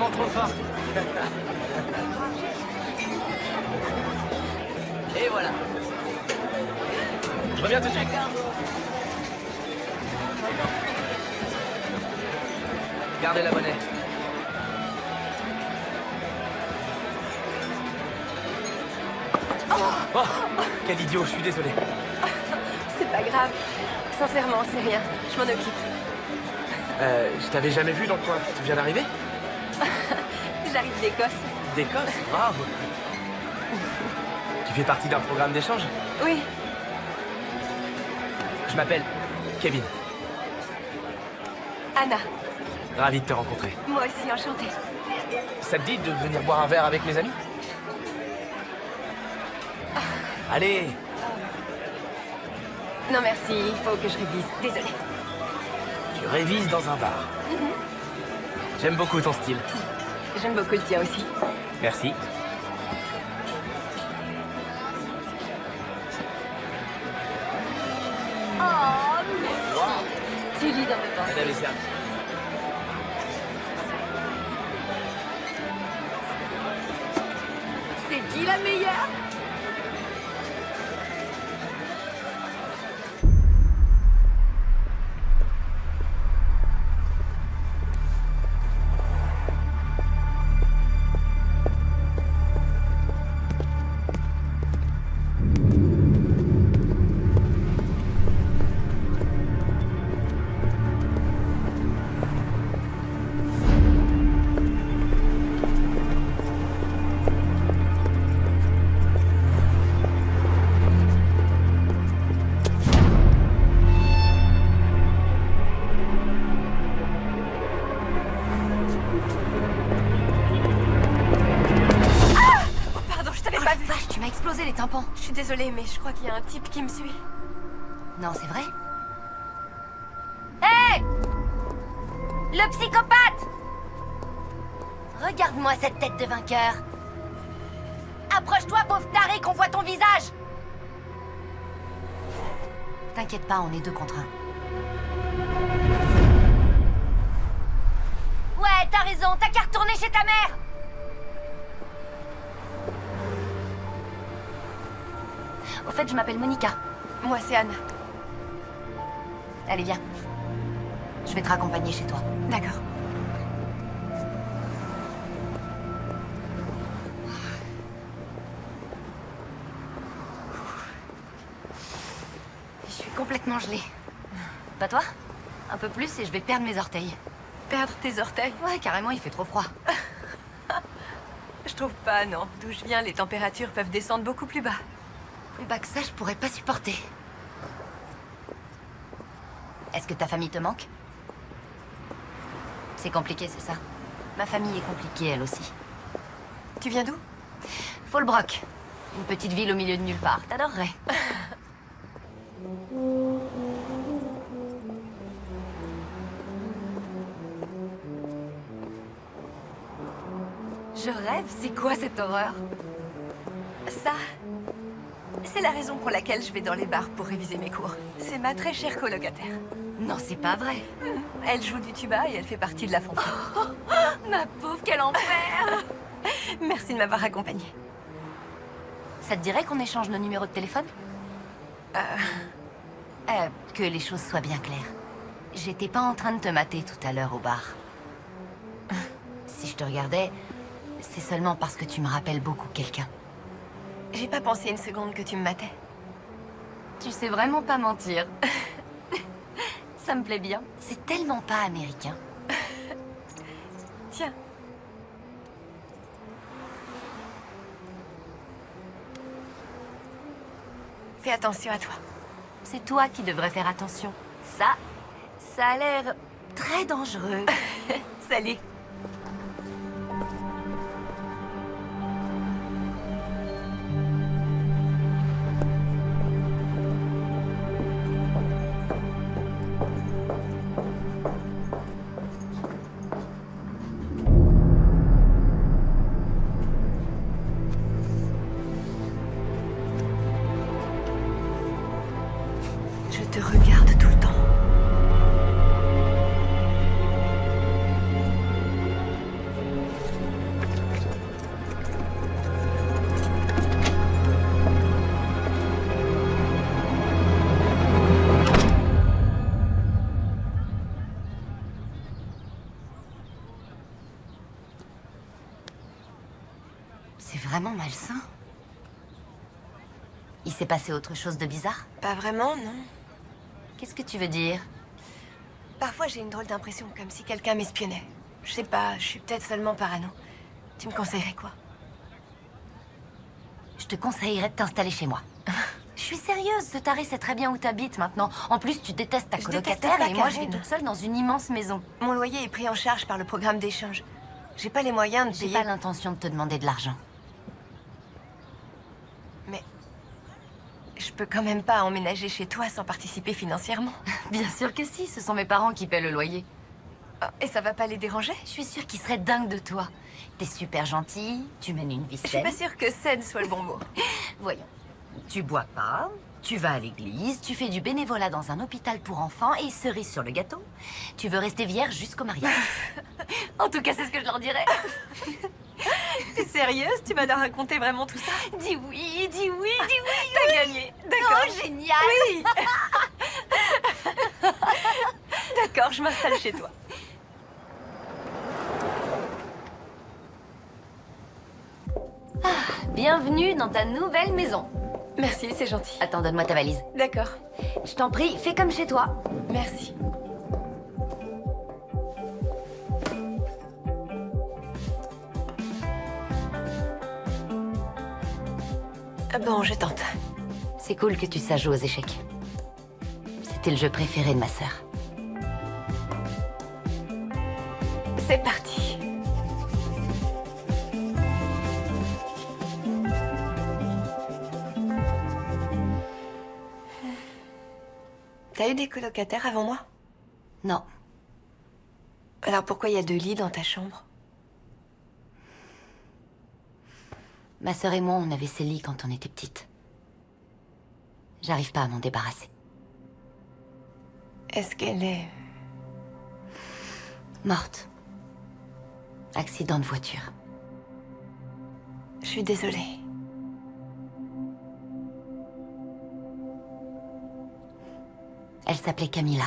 vraiment trop forte. Et voilà. Je reviens tout de suite. Gardez la monnaie. Oh, quel idiot, je suis désolé. C'est pas grave. Sincèrement, c'est rien. Je m'en occupe. Je t'avais jamais vu dans le coin. Tu viens d'arriver? J'arrive d'Écosse. D'Écosse? Waouh! Tu fais partie d'un programme d'échange? Oui. Je m'appelle Kevin. Anna. Ravi de te rencontrer. Moi aussi, enchantée. Ça te dit de venir boire un verre avec mes amis? Allez! Non merci, il faut que je révise. Désolée. Tu révises dans un bar. J'aime beaucoup ton style. J'aime beaucoup le tien aussi. Merci. Oh, merci. Tu lis dans mes pensées. Madame est servie. C'est qui la meilleure? Explosé les tympans. Je suis désolée, mais je crois qu'il y a un type qui me suit. Non, c'est vrai? Hé! Le psychopathe! Regarde-moi cette tête de vainqueur. Approche-toi, pauvre taré, qu'on voit ton visage! T'inquiète pas, on est 2 contre 1. Ouais, t'as raison, t'as qu'à retourner chez ta mère! Au fait, je m'appelle Monica. Moi, c'est Anna. Allez, viens. Je vais te raccompagner chez toi. D'accord. Je suis complètement gelée. Pas toi? Un peu plus et je vais perdre mes orteils. Perdre tes orteils? Ouais, carrément, il fait trop froid. Je trouve pas, non. D'où je viens, les températures peuvent descendre beaucoup plus bas. Plus bas que ça, je pourrais pas supporter. Est-ce que ta famille te manque? C'est compliqué, c'est ça? Ma famille est compliquée, elle aussi. Tu viens d'où? Fallbrook. Une petite ville au milieu de nulle part. T'adorerais. Je rêve, c'est quoi cette horreur? Ça, c'est la raison pour laquelle je vais dans les bars pour réviser mes cours. C'est ma très chère colocataire. Non, c'est pas vrai. Elle joue du tuba et elle fait partie de la fanfare. Ma pauvre, quel enfer! Merci de m'avoir accompagnée. Ça te dirait qu'on échange nos numéros de téléphone? Que les choses soient bien claires. J'étais pas en train de te mater tout à l'heure au bar. Si je te regardais, c'est seulement parce que tu me rappelles beaucoup quelqu'un. J'ai pas pensé une seconde que tu me matais. Tu sais vraiment pas mentir. Ça me plaît bien. C'est tellement pas américain. Tiens. Fais attention à toi. C'est toi qui devrais faire attention. Ça a l'air très dangereux. Salut. Je te regarde tout le temps. C'est vraiment malsain. Il s'est passé autre chose de bizarre? Pas vraiment, non. Qu'est-ce que tu veux dire? Parfois, j'ai une drôle d'impression, comme si quelqu'un m'espionnait. Je sais pas, je suis peut-être seulement parano. Tu me conseillerais quoi? Je te conseillerais de t'installer chez moi. Je suis sérieuse, ce taré sait très bien où t'habites maintenant. En plus, tu détestes ta Je déteste colocataire pas et moi je vis Karen. toute seule dans une immense maison. Mon loyer est pris en charge par le programme d'échange. J'ai pas les moyens de J'ai payer... pas l'intention de te demander de l'argent. Mais... je peux quand même pas emménager chez toi sans participer financièrement. Bien sûr que si, ce sont mes parents qui paient le loyer. Oh, et ça va pas les déranger? Je suis sûre qu'ils seraient dingues de toi. T'es super gentille, tu mènes une vie Je suis saine. pas sûre que saine soit le bon mot. Voyons. Tu bois pas, tu vas à l'église, tu fais du bénévolat dans un hôpital pour enfants et cerise sur le gâteau, tu veux rester vierge jusqu'au mariage. En tout cas, c'est ce que je leur dirais. T'es sérieuse? Tu vas leur raconter vraiment tout ça? Dis oui, dis oui, dis oui. T'as gagné. D'accord. Oh, génial. Oui. D'accord, je m'installe chez toi. Bienvenue dans ta nouvelle maison. Merci, c'est gentil. Attends, donne-moi ta valise. D'accord. Je t'en prie, fais comme chez toi. Merci. Bon, je tente. C'est cool que tu saches jouer aux échecs. C'était le jeu préféré de ma sœur. C'est parti. T'as eu des colocataires avant moi? Non, Alors pourquoi il y a 2 lits dans ta chambre? ma sœur et moi, on avait ces lits quand on était petites. J'arrive pas à m'en débarrasser. Est-ce qu'elle est... Morte. Accident de voiture. Je suis désolée. Elle s'appelait Camilla.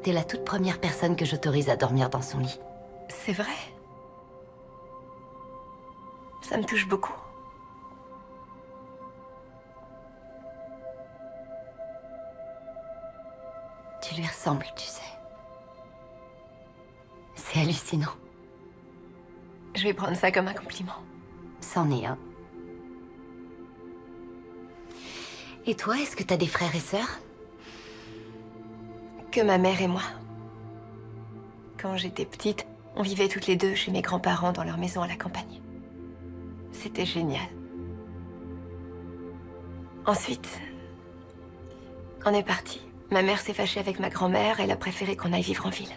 T'es la toute première personne que j'autorise à dormir dans son lit. C'est vrai? Ça me touche beaucoup. Tu lui ressembles, tu sais. C'est hallucinant. Je vais prendre ça comme un compliment. C'en est un. Et toi, est-ce que t'as des frères et sœurs? Que ma mère et moi. Quand j'étais petite, on vivait toutes les deux chez mes grands-parents dans leur maison à la campagne. C'était génial. Ensuite, on est parti. Ma mère s'est fâchée avec ma grand-mère, elle a préféré qu'on aille vivre en ville.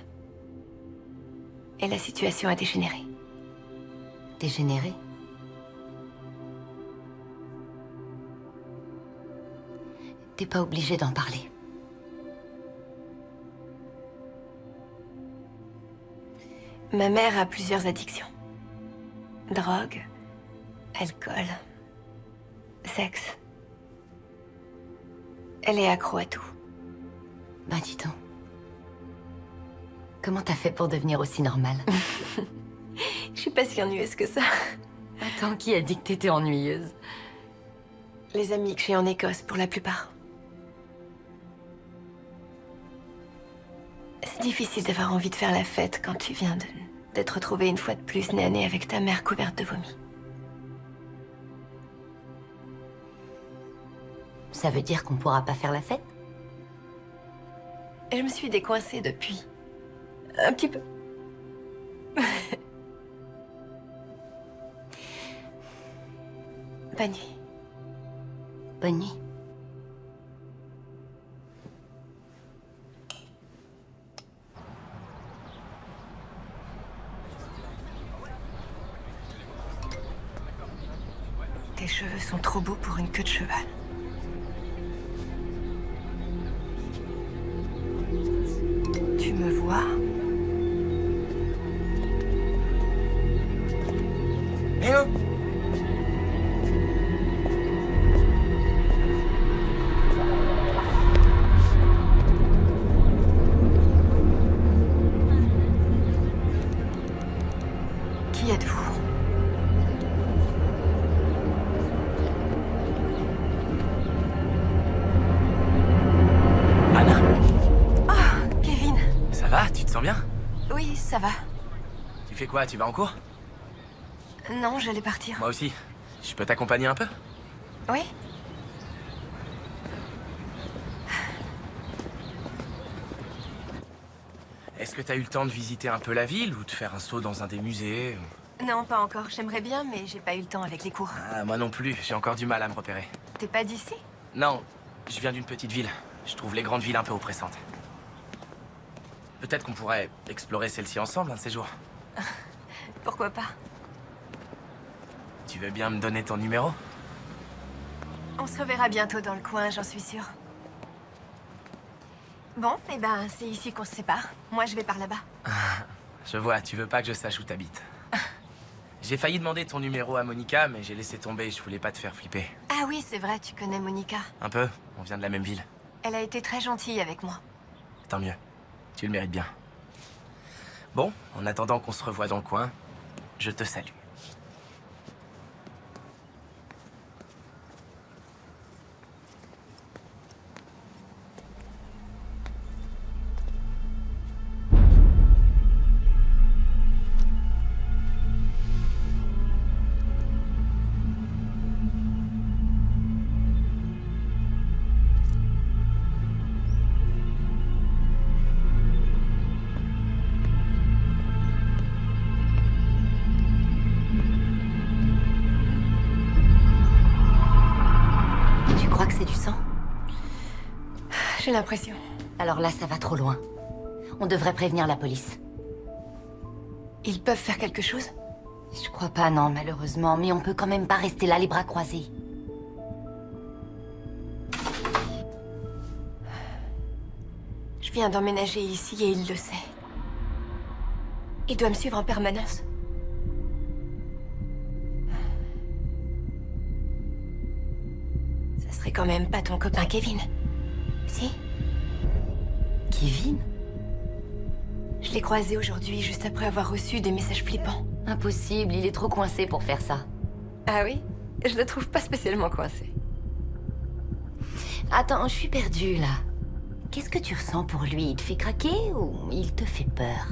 Et la situation a dégénéré. Dégénéré? T'es pas obligé d'en parler. Ma mère a plusieurs addictions. Drogue, alcool, sexe. Elle est accro à tout. Bah dis donc. Comment t'as fait pour devenir aussi normale? Je suis pas si ennuyeuse que ça. Attends, qui a dit que t'étais ennuyeuse? Les amis que j'ai en Écosse, pour la plupart. C'est difficile d'avoir envie de faire la fête quand tu viens d'être retrouvée une fois de plus nez à nez avec ta mère couverte de vomi. Ça veut dire qu'on pourra pas faire la fête? Et je me suis décoincée depuis. Un petit peu. Bonne nuit. Bonne nuit. Tes cheveux sont trop beaux pour une queue de cheval. Tu me vois? Eh oh! Qui êtes-vous? ça va. Tu fais quoi? Tu vas en cours? Non, j'allais partir. Moi aussi. Je peux t'accompagner un peu? Oui? Est-ce que t'as eu le temps de visiter un peu la ville ou de faire un saut dans un des musées? Non, pas encore. J'aimerais bien, mais j'ai pas eu le temps avec les cours. Ah, moi non plus, j'ai encore du mal à me repérer. T'es pas d'ici? Non, je viens d'une petite ville. Je trouve les grandes villes un peu oppressantes. Peut-être qu'on pourrait explorer celle-ci ensemble un de ces jours. Pourquoi pas? Tu veux bien me donner ton numéro? On se reverra bientôt dans le coin, j'en suis sûre. Bon, eh ben, c'est ici qu'on se sépare. Moi, je vais par là-bas. Je vois, tu veux pas que je sache où t'habites. J'ai failli demander ton numéro à Monica, mais j'ai laissé tomber, je voulais pas te faire flipper. Ah oui, c'est vrai, tu connais Monica. Un peu, on vient de la même ville. Elle a été très gentille avec moi. Tant mieux, tu le mérites bien. Bon, en attendant qu'on se revoie dans le coin, je te salue. Tu crois que c'est du sang? J'ai l'impression. Alors là, ça va trop loin. On devrait prévenir la police. Ils peuvent faire quelque chose? Je crois pas, non, malheureusement. Mais on peut quand même pas rester là les bras croisés. Je viens d'emménager ici et il le sait. Il doit me suivre en permanence. Ça serait quand même pas ton copain Kevin. Si? Kevin? Je l'ai croisé aujourd'hui, juste après avoir reçu des messages flippants. Impossible, il est trop coincé pour faire ça. Ah oui? Je le trouve pas spécialement coincé. Attends, je suis perdue, là. Qu'est-ce que tu ressens pour lui? Il te fait craquer ou il te fait peur?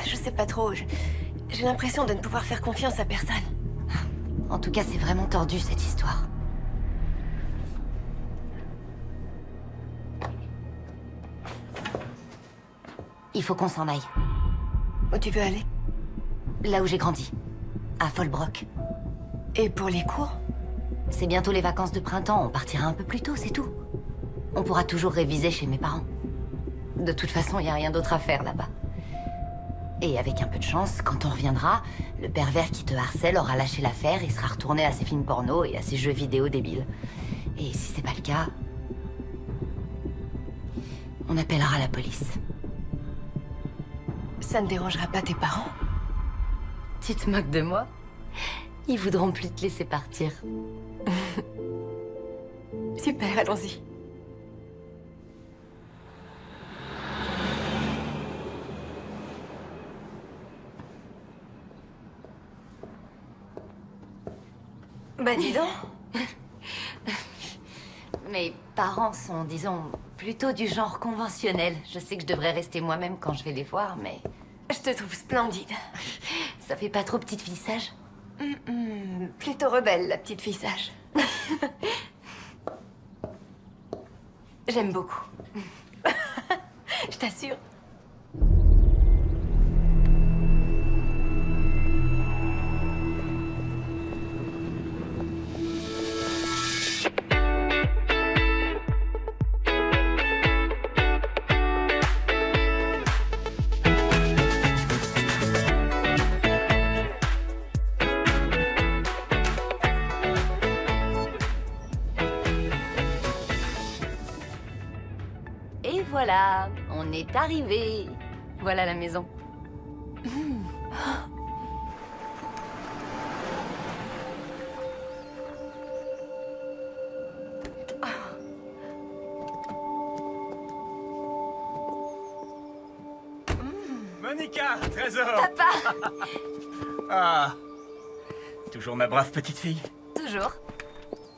Je sais pas trop, j'ai l'impression de ne pouvoir faire confiance à personne. En tout cas, c'est vraiment tordu, cette histoire. Il faut qu'on s'en aille. Où tu veux aller? Là où j'ai grandi. À Fallbrook. Et pour les cours? C'est bientôt les vacances de printemps, on partira un peu plus tôt, c'est tout. On pourra toujours réviser chez mes parents. De toute façon, il n'y a rien d'autre à faire là-bas. Et avec un peu de chance, quand on reviendra, le pervers qui te harcèle aura lâché l'affaire et sera retourné à ses films porno et à ses jeux vidéo débiles. Et si c'est pas le cas, on appellera la police. Ça ne dérangera pas tes parents? Tu te moques de moi? Ils voudront plus te laisser partir. Super, allons-y. Bah dis donc. Mes parents sont, disons, plutôt du genre conventionnel. Je sais que je devrais rester moi-même quand je vais les voir, mais Je te trouve splendide. ça fait pas trop petite fille sage? Plutôt rebelle, la petite fille sage. J'aime beaucoup. Je t'assure. Et voilà, on est arrivé. Voilà la maison. Monica, trésor! Papa! Ah! Toujours ma brave petite fille. Toujours.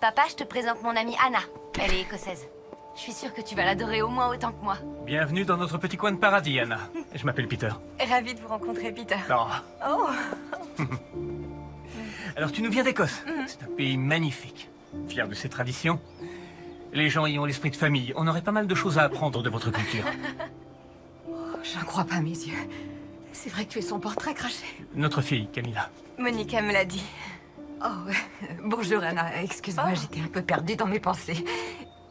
Papa, je te présente mon amie Anna. Elle est écossaise. Je suis sûre que tu vas l'adorer au moins autant que moi. Bienvenue dans notre petit coin de paradis, Anna. Je m'appelle Peter. Ravie de vous rencontrer, Peter. Oh. Oh, Alors, tu nous viens d'Écosse. C'est un pays magnifique. Fier de ses traditions. Les gens y ont l'esprit de famille. On aurait pas mal de choses à apprendre de votre culture. Je n'en crois pas mes yeux. C'est vrai que tu es son portrait craché. Notre fille, Camilla. Monica me l'a dit. Oh, bonjour Anna, excuse-moi, j'étais un peu perdue dans mes pensées.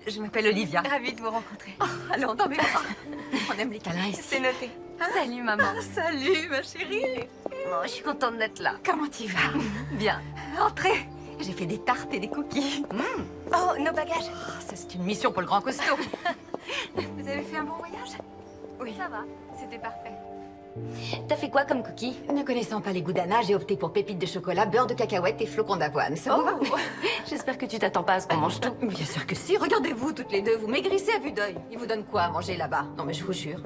Je m'appelle Olivia. Ravie de vous rencontrer. Allons dans mes bras. On aime les câlins ici. C'est noté. Salut maman. Ah, salut ma chérie. Oh, je suis contente d'être là. Comment tu vas? Bien. Entrez. J'ai fait des tartes et des cookies. Oh, nos bagages. Oh, ça c'est une mission pour le grand costaud. Vous avez fait un bon voyage? Oui, ça va. C'était parfait. T'as fait quoi comme cookie? Ne connaissant pas les goûts d'Anna, j'ai opté pour pépites de chocolat, beurre de cacahuète et flocons d'avoine. Ça vous va? J'espère que tu t'attends pas à ce qu'on mange tout. Bien sûr que si. Regardez-vous toutes les deux, vous maigrissez à vue d'œil. Ils vous donnent quoi à manger là-bas? Non mais je vous jure.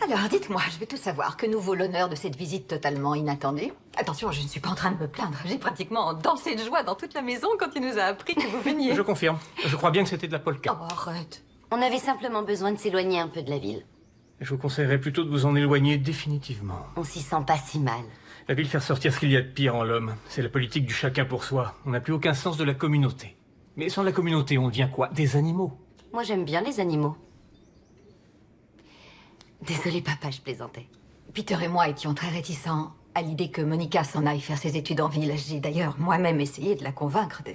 Alors, dites-moi, je vais tout savoir. Que nous vaut l'honneur de cette visite totalement inattendue? Attention, je ne suis pas en train de me plaindre. J'ai pratiquement dansé de joie dans toute la maison quand il nous a appris que vous veniez. Je confirme. Je crois bien que c'était de la polka. Oh, arrête. On avait simplement besoin de s'éloigner un peu de la ville. Je vous conseillerais plutôt de vous en éloigner définitivement. On s'y sent pas si mal. La ville fait ressortir ce qu'il y a de pire en l'homme. C'est la politique du chacun pour soi. On n'a plus aucun sens de la communauté. Mais sans la communauté, on devient quoi? Des animaux. Moi j'aime bien les animaux. Désolée papa, je plaisantais. Peter et moi étions très réticents à l'idée que Monica s'en aille faire ses études en ville. J'ai d'ailleurs moi-même essayé de la convaincre de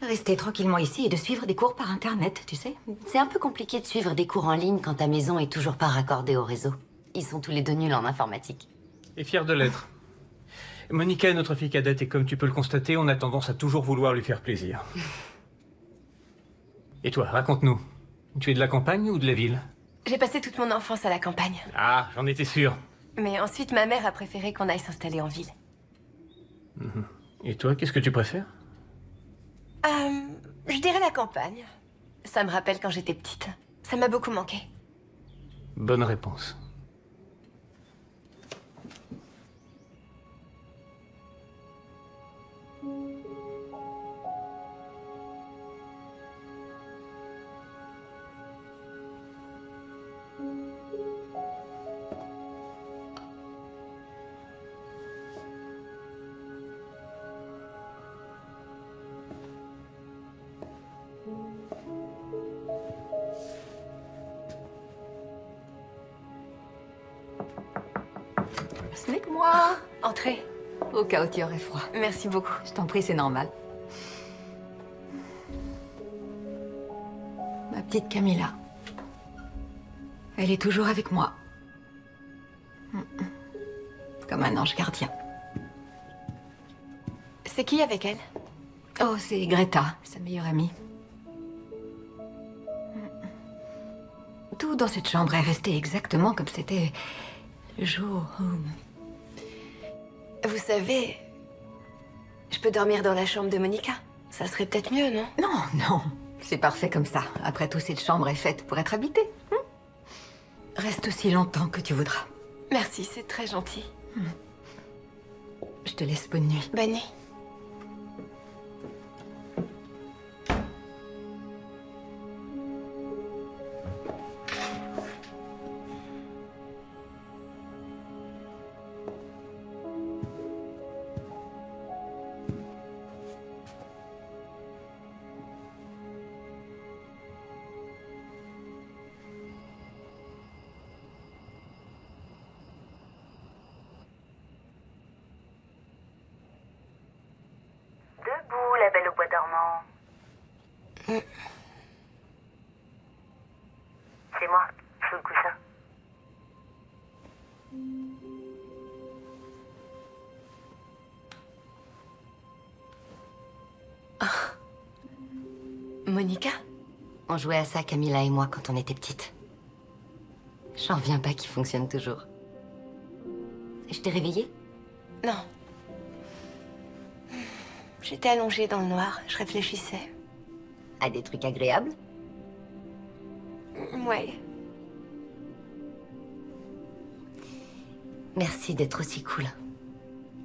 rester tranquillement ici et de suivre des cours par Internet, tu sais. C'est un peu compliqué de suivre des cours en ligne quand ta maison est toujours pas raccordée au réseau. Ils sont tous les deux nuls en informatique. Et fier de l'être. Monica est notre fille cadette et comme tu peux le constater, on a tendance à toujours vouloir lui faire plaisir. Et toi, raconte-nous. Tu es de la campagne ou de la ville? J'ai passé toute mon enfance à la campagne. Ah, j'en étais sûr. Mais ensuite, ma mère a préféré qu'on aille s'installer en ville. Et toi, qu'est-ce que tu préfères? Je dirais la campagne. Ça me rappelle quand j'étais petite. Ça m'a beaucoup manqué. Bonne réponse. Ce n'est que moi. Entrez. Au cas où tu aurais froid. Merci beaucoup. Je t'en prie, c'est normal. Ma petite Camilla. Elle est toujours avec moi. Comme un ange gardien. C'est qui avec elle? Oh, c'est Greta, sa meilleure amie. Tout dans cette chambre est resté exactement comme c'était le jour où... Vous savez, je peux dormir dans la chambre de Monica. Ça serait peut-être mieux, non? Non, non, c'est parfait comme ça. Après tout, cette chambre est faite pour être habitée. Reste aussi longtemps que tu voudras. Merci, c'est très gentil. Je te laisse bonne nuit. Bonne nuit. Debout, la belle au bois dormant. C'est moi, sous le coussin. Monica? On jouait à ça, Camilla et moi, quand on était petites. J'en reviens pas qu'il fonctionne toujours. Je t'ai réveillée? Non. J'étais allongée dans le noir, je réfléchissais. À des trucs agréables? Ouais. Merci d'être aussi cool.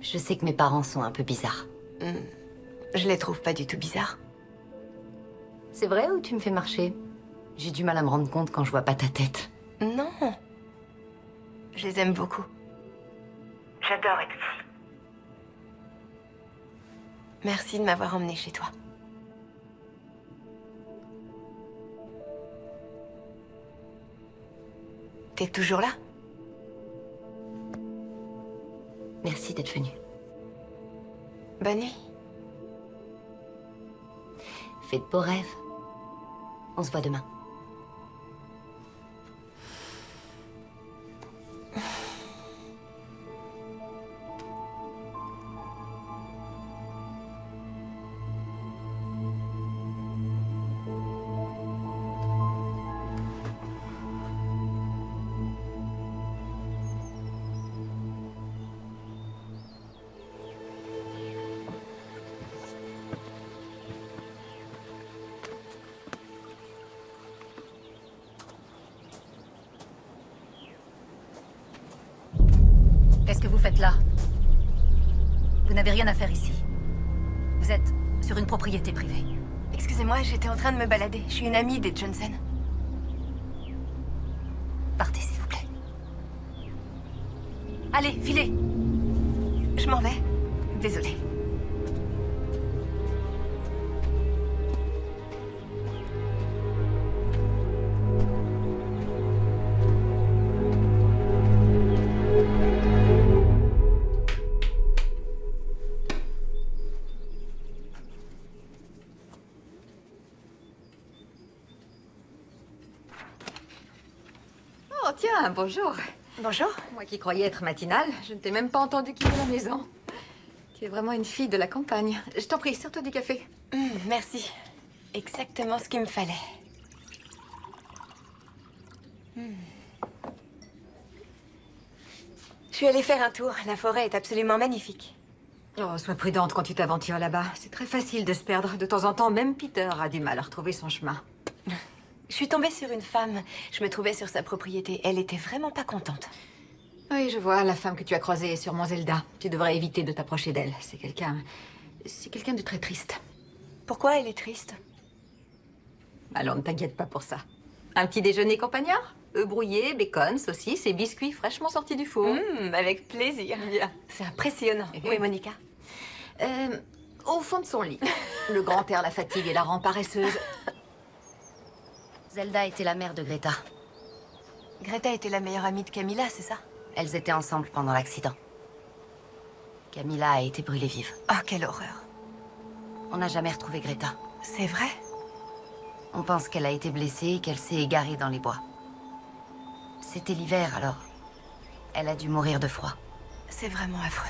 Je sais que mes parents sont un peu bizarres. Je les trouve pas du tout bizarres. C'est vrai ou tu me fais marcher? J'ai du mal à me rendre compte quand je vois pas ta tête. Non. Je les aime beaucoup. J'adore être ici. Merci de m'avoir emmenée chez toi. T'es toujours là? Merci d'être venu. Bonne nuit. Fais de beaux rêves. On se voit demain. Qu'est-ce que vous faites là? Vous n'avez rien à faire ici. Vous êtes sur une propriété privée. Excusez-moi, j'étais en train de me balader. Je suis une amie des Johnson. Partez, s'il vous plaît. Allez, filez! Je m'en vais. Désolée. Oh, tiens, bonjour. Bonjour. Moi qui croyais être matinale, je ne t'ai même pas entendu quitter la maison. Tu es vraiment une fille de la campagne. Je t'en prie, sers-toi du café. Merci. Exactement ce qu'il me fallait. Je suis allée faire un tour. La forêt est absolument magnifique. Oh, sois prudente quand tu t'aventures là-bas. C'est très facile de se perdre. De temps en temps, même Peter a du mal à retrouver son chemin. Je suis tombée sur une femme. Je me trouvais sur sa propriété. Elle était vraiment pas contente. Oui, je vois. La femme que tu as croisée est sûrement Zelda. Tu devrais éviter de t'approcher d'elle. C'est quelqu'un de très triste. Pourquoi elle est triste? Alors ne t'inquiète pas pour ça. Un petit déjeuner campagnard? Œufs brouillés, bacon, saucisses et biscuits fraîchement sortis du four. Avec plaisir. Bien. C'est impressionnant. Oui, Monica. Au fond de son lit. Le grand air la fatigue et la rend paresseuse. Zelda était la mère de Greta. Greta était la meilleure amie de Camilla, c'est ça? Elles étaient ensemble pendant l'accident. Camilla a été brûlée vive. Oh, quelle horreur. On n'a jamais retrouvé Greta. C'est vrai? On pense qu'elle a été blessée et qu'elle s'est égarée dans les bois. C'était l'hiver, alors elle a dû mourir de froid. C'est vraiment affreux.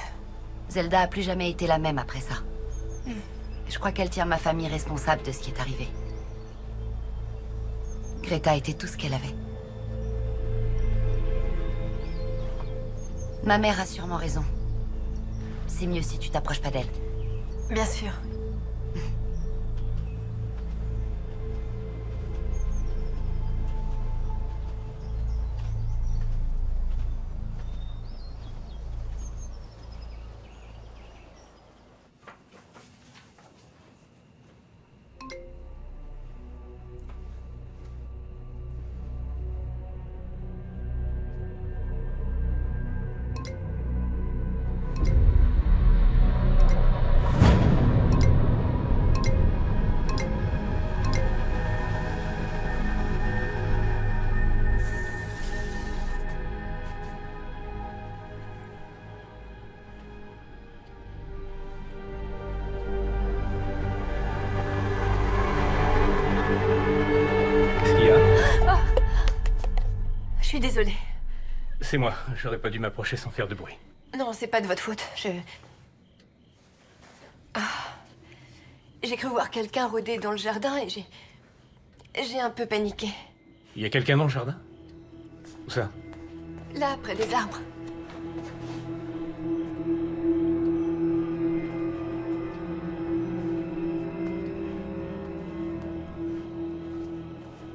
Zelda a plus jamais été la même après ça. Je crois qu'elle tient ma famille responsable de ce qui est arrivé. Greta était tout ce qu'elle avait. Ma mère a sûrement raison. C'est mieux si tu t'approches pas d'elle. Bien sûr. Qu'est-ce qu'il y a? Je suis désolée. C'est moi. J'aurais pas dû m'approcher sans faire de bruit. Non, c'est pas de votre faute. J'ai cru voir quelqu'un rôder dans le jardin et J'ai un peu paniqué. Il y a quelqu'un dans le jardin? Où ça? Là, près des arbres.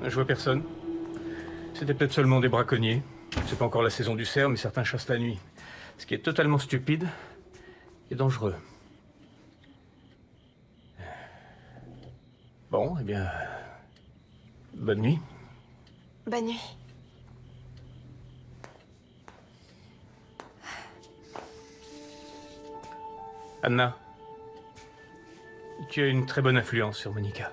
Je vois personne. C'était peut-être seulement des braconniers. C'est pas encore la saison du cerf, mais certains chassent la nuit. Ce qui est totalement stupide et dangereux. Bon, eh bien... bonne nuit. Bonne nuit. Anna, tu as une très bonne influence sur Monica.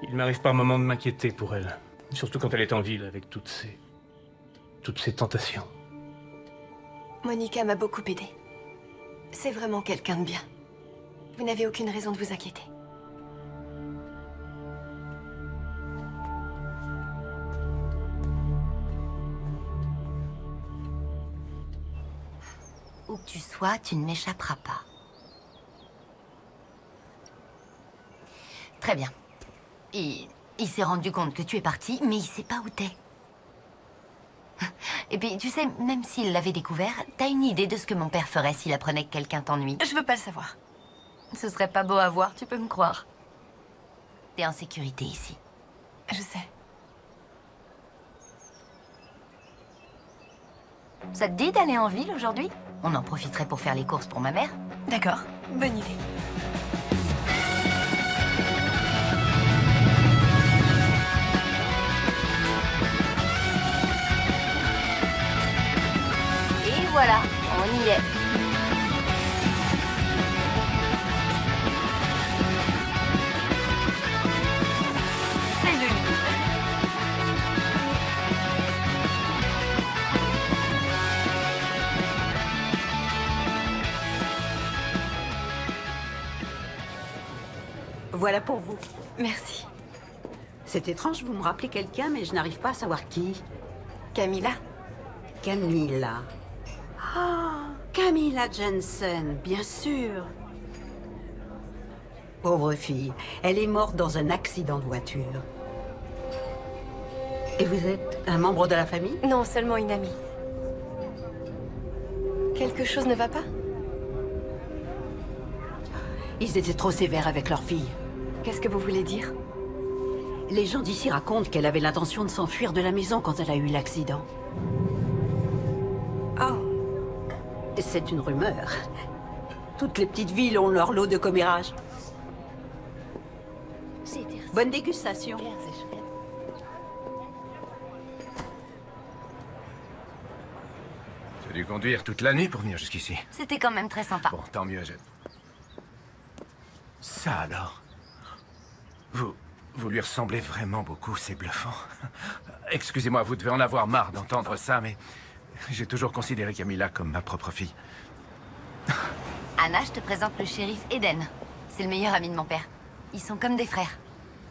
Il m'arrive par moments de m'inquiéter pour elle. Surtout quand elle est en ville avec toutes ces tentations. Monica m'a beaucoup aidé. C'est vraiment quelqu'un de bien. Vous n'avez aucune raison de vous inquiéter. Où que tu sois, tu ne m'échapperas pas. Très bien. Il s'est rendu compte que tu es parti, mais il sait pas où t'es. Et puis, tu sais, même s'il l'avait découvert, t'as une idée de ce que mon père ferait s'il apprenait que quelqu'un t'ennuie. Je veux pas le savoir. Ce serait pas beau à voir, tu peux me croire. T'es en sécurité ici. Je sais. Ça te dit d'aller en ville aujourd'hui? On en profiterait pour faire les courses pour ma mère. D'accord. Bonne idée. Et voilà, on y est. Très joli. Voilà pour vous. Merci. C'est étrange, vous me rappelez quelqu'un, mais je n'arrive pas à savoir qui. Camilla? Camilla. Ah, Camilla Jensen, bien sûr. Pauvre fille, elle est morte dans un accident de voiture. Et vous êtes un membre de la famille? Non, seulement une amie. Quelque chose ne va pas? Ils étaient trop sévères avec leur fille. Qu'est-ce que vous voulez dire? Les gens d'ici racontent qu'elle avait l'intention de s'enfuir de la maison quand elle a eu l'accident. Oh. C'est une rumeur. Toutes les petites villes ont leur lot de commérages. Bonne dégustation. Tu as dû conduire toute la nuit pour venir jusqu'ici. C'était quand même très sympa. Bon, tant mieux, Ça alors? Vous lui ressemblez vraiment beaucoup, c'est bluffant. Excusez-moi, vous devez en avoir marre d'entendre ça, mais j'ai toujours considéré Camilla comme ma propre fille. Anna, je te présente le shérif Eden. C'est le meilleur ami de mon père. Ils sont comme des frères.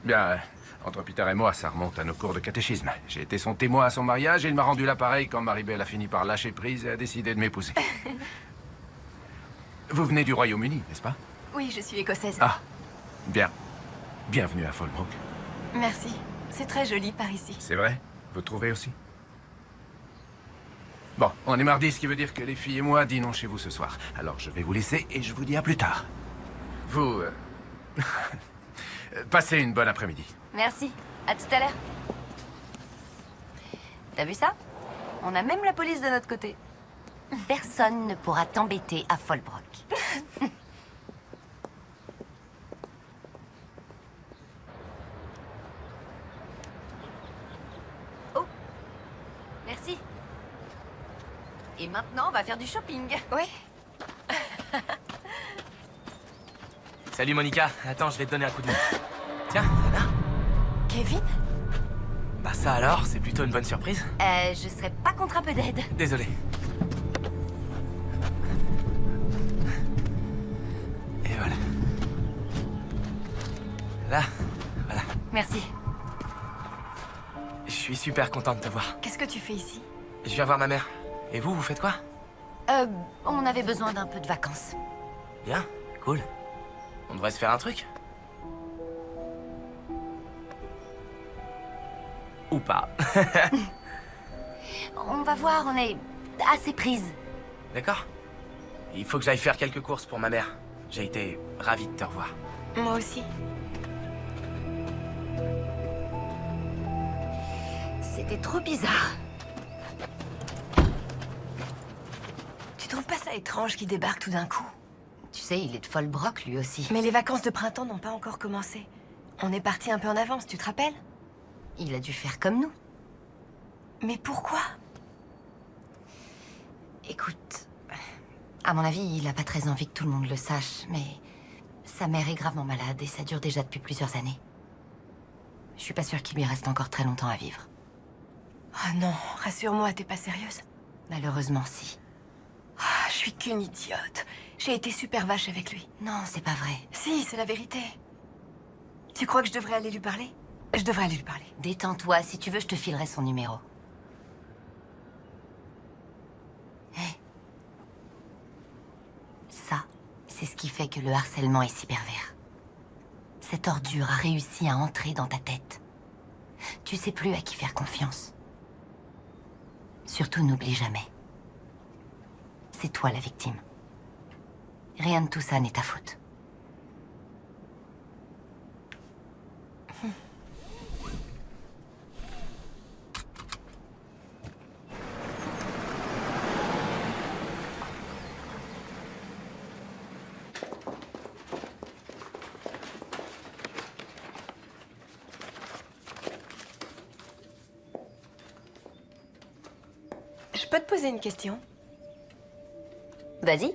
Bien, entre Peter et moi, ça remonte à nos cours de catéchisme. J'ai été son témoin à son mariage et il m'a rendu l'appareil quand Maribel a fini par lâcher prise et a décidé de m'épouser. Vous venez du Royaume-Uni, n'est-ce pas? Oui, je suis écossaise. Ah, bien. Bienvenue à Fallbrook. Merci. C'est très joli par ici. C'est vrai? Vous trouvez aussi? Bon, on est mardi, ce qui veut dire que les filles et moi dînons chez vous ce soir. Alors je vais vous laisser et je vous dis à plus tard. Vous... passez une bonne après-midi. Merci. À tout à l'heure. T'as vu ça? On a même la police de notre côté. Personne ne pourra t'embêter à Fallbrook. Oh. Merci. Et maintenant, on va faire du shopping. Oui. Salut Monica, attends, je vais te donner un coup de main. Tiens, Anna. Kevin? Bah ça alors, c'est plutôt une bonne surprise. Je serais pas contre un peu d'aide. Désolé. Et voilà. Là, voilà. Merci. Je suis super content de te voir. Qu'est-ce que tu fais ici? Je viens voir ma mère. Et vous faites quoi? On avait besoin d'un peu de vacances. Bien, cool. On devrait se faire un truc? Ou pas. On va voir, on est assez prises. D'accord? Il faut que j'aille faire quelques courses pour ma mère. J'ai été ravi de te revoir. Moi aussi. C'était trop bizarre. Tu trouves pas ça étrange qu'il débarque tout d'un coup? Tu sais, il est de Fallbrook, lui aussi. Mais les vacances de printemps n'ont pas encore commencé. On est parti un peu en avance, tu te rappelles? Il a dû faire comme nous. Mais pourquoi? Écoute, à mon avis, il a pas très envie que tout le monde le sache, mais sa mère est gravement malade et ça dure déjà depuis plusieurs années. Je suis pas sûre qu'il lui reste encore très longtemps à vivre. Oh non, rassure-moi, t'es pas sérieuse? Malheureusement, si. Ah, je suis qu'une idiote. J'ai été super vache avec lui. Non, c'est pas vrai. Si, c'est la vérité. Tu crois que je devrais aller lui parler? Je devrais aller lui parler. Détends-toi, si tu veux, je te filerai son numéro. Hé. Ça, c'est ce qui fait que le harcèlement est si pervers. Cette ordure a réussi à entrer dans ta tête. Tu sais plus à qui faire confiance. Surtout, n'oublie jamais. C'est toi la victime. Rien de tout ça n'est ta faute. Je peux te poser une question? Vas-y.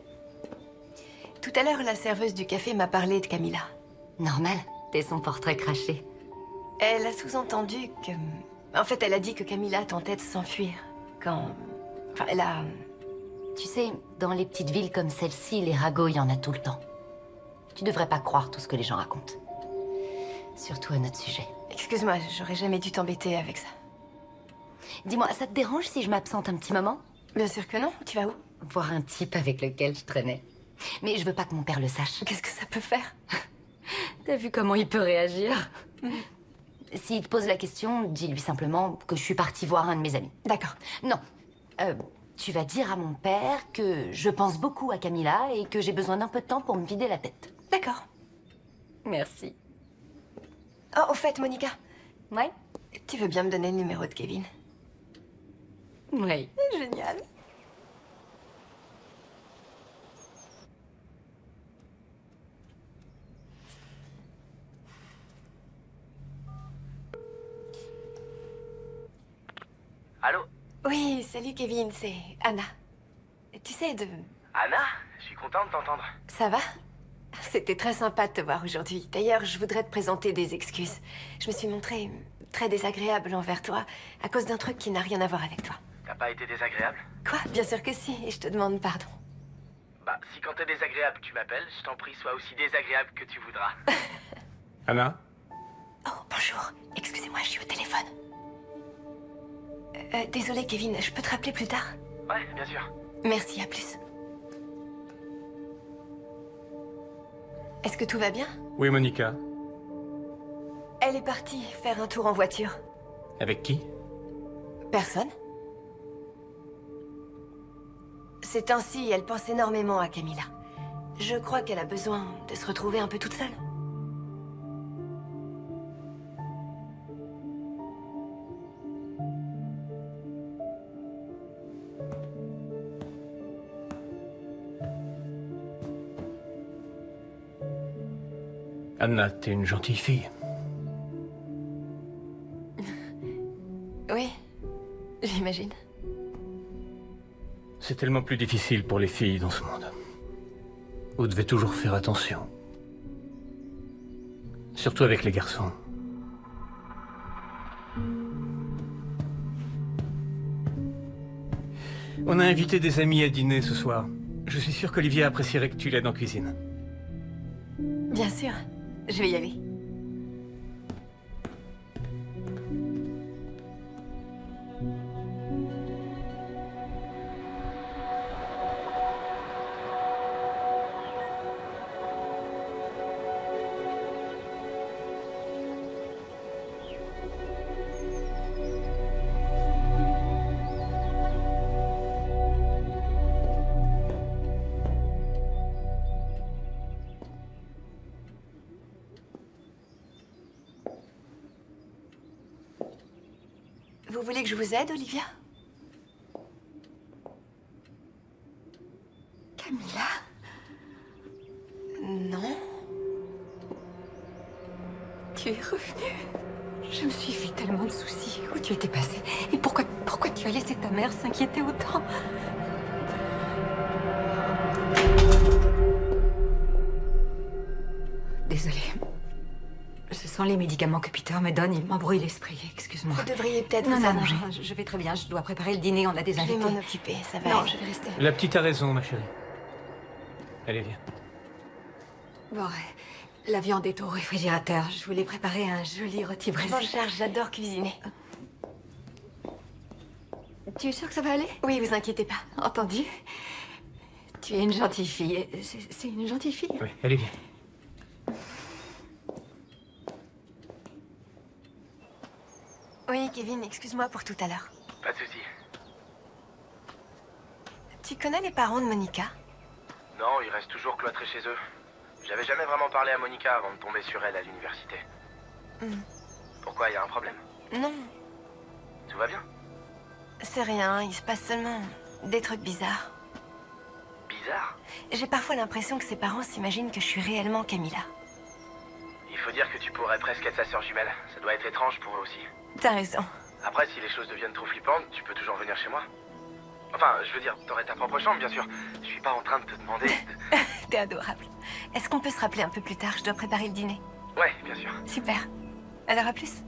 Tout à l'heure, la serveuse du café m'a parlé de Camilla. Normal, t'es son portrait craché. Elle a sous-entendu que... En fait, elle a dit que Camilla tentait de s'enfuir. Quand... Enfin, elle a... Tu sais, dans les petites villes comme celle-ci, les ragots, il y en a tout le temps. Tu devrais pas croire tout ce que les gens racontent. Surtout à notre sujet. Excuse-moi, j'aurais jamais dû t'embêter avec ça. Dis-moi, ça te dérange si je m'absente un petit moment? Bien sûr que non. Tu vas où? Voir un type avec lequel je traînais. Mais je veux pas que mon père le sache. Qu'est-ce que ça peut faire? T'as vu comment il peut réagir? S'il te pose la question, dis-lui simplement que je suis partie voir un de mes amis. D'accord. Non. Tu vas dire à mon père que je pense beaucoup à Camilla et que j'ai besoin d'un peu de temps pour me vider la tête. D'accord. Merci. Oh, au fait, Monica, Ouais? tu veux bien me donner le numéro de Kevin? Oui. Génial. Allô? Oui, salut Kevin, c'est Anna. Tu sais, Anna? Je suis content de t'entendre. Ça va? C'était très sympa de te voir aujourd'hui. D'ailleurs, je voudrais te présenter des excuses. Je me suis montrée très désagréable envers toi à cause d'un truc qui n'a rien à voir avec toi. T'as pas été désagréable? Quoi? Bien sûr que si, et je te demande pardon. Bah, si quand t'es désagréable tu m'appelles, je t'en prie, sois aussi désagréable que tu voudras. Anna? Oh, bonjour. Excusez-moi, je suis au téléphone. Désolée, Kevin, je peux te rappeler plus tard? Ouais, bien sûr. Merci, à plus. Est-ce que tout va bien? Oui, Monica. Elle est partie faire un tour en voiture. Avec qui? Personne? Ces temps-ci, elle pense énormément à Camilla. Je crois qu'elle a besoin de se retrouver un peu toute seule. Anna, t'es une gentille fille. Oui, j'imagine. C'est tellement plus difficile pour les filles dans ce monde. Vous devez toujours faire attention. Surtout avec les garçons. On a invité des amis à dîner ce soir. Je suis sûr qu'Olivier apprécierait que tu l'aides en cuisine. Bien sûr, je vais y aller. Vous voulez que je vous aide, Olivia? Camilla? Non. Tu es revenue. Je me suis fait tellement de soucis. Où tu étais passée? Et pourquoi tu as laissé ta mère s'inquiéter autant? Désolée. Ce sont les médicaments que Peter me donne. Il m'embrouille l'esprit. Excuse-moi. Vous devriez peut-être Non, vous non, non, arranger. je vais très bien. Je dois préparer le dîner. On a des Je vais invités. m'en occuper, ça va Non, aller. je vais rester. La petite a raison, ma chérie. Allez, viens. Bon, la viande est au réfrigérateur. Je voulais préparer un joli rôti Je braisé. m'en charge, j'adore cuisiner. Tu es sûre que ça va aller? Oui, vous inquiétez pas. Entendu. Tu es une gentille fille. C'est une gentille fille? Oui, allez, viens. Oui, Kevin, excuse-moi pour tout à l'heure. Pas de souci. Tu connais les parents de Monica? Non, ils restent toujours cloîtrés chez eux. J'avais jamais vraiment parlé à Monica avant de tomber sur elle à l'université. Pourquoi, y a un problème? Non, Tout va bien? c'est rien. Il se passe seulement des trucs bizarres. Bizarre. J'ai parfois l'impression que ses parents s'imaginent que je suis réellement Camilla. Il faut dire que tu pourrais presque être sa sœur jumelle. Ça doit être étrange pour eux aussi. T'as raison. Après, si les choses deviennent trop flippantes, tu peux toujours venir chez moi. Enfin, je veux dire, t'aurais ta propre chambre, bien sûr. Je suis pas en train de te demander... T'es adorable. Est-ce qu'on peut se rappeler un peu plus tard? Je dois préparer le dîner. Ouais, bien sûr. Super. Alors à plus.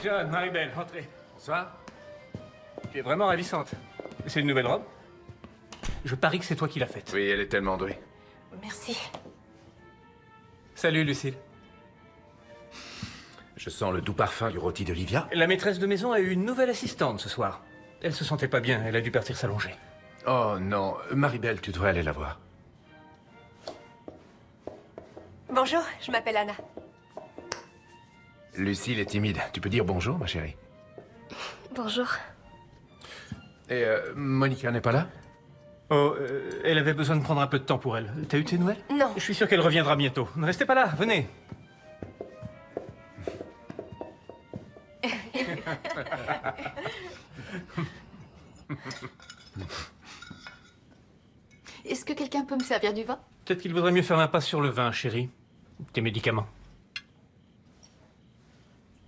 John, Marie-Belle, entrez. Bonsoir. Tu es vraiment ravissante. C'est une nouvelle robe? Je parie que c'est toi qui l'as faite. Oui, elle est tellement douée. Merci. Salut, Lucille. Je sens le doux parfum du rôti d'Olivia. La maîtresse de maison a eu une nouvelle assistante ce soir. Elle se sentait pas bien, elle a dû partir s'allonger. Oh non, Marie-Belle, tu devrais aller la voir. Bonjour, je m'appelle Anna. Lucille est timide. Tu peux dire bonjour, ma chérie. Bonjour. Et Monica n'est pas là? Oh, elle avait besoin de prendre un peu de temps pour elle. T'as eu tes nouvelles? Non. Je suis sûr qu'elle reviendra bientôt. Ne restez pas là, venez. Est-ce que quelqu'un peut me servir du vin? Peut-être qu'il vaudrait mieux faire l'impasse sur le vin, chérie. Tes médicaments.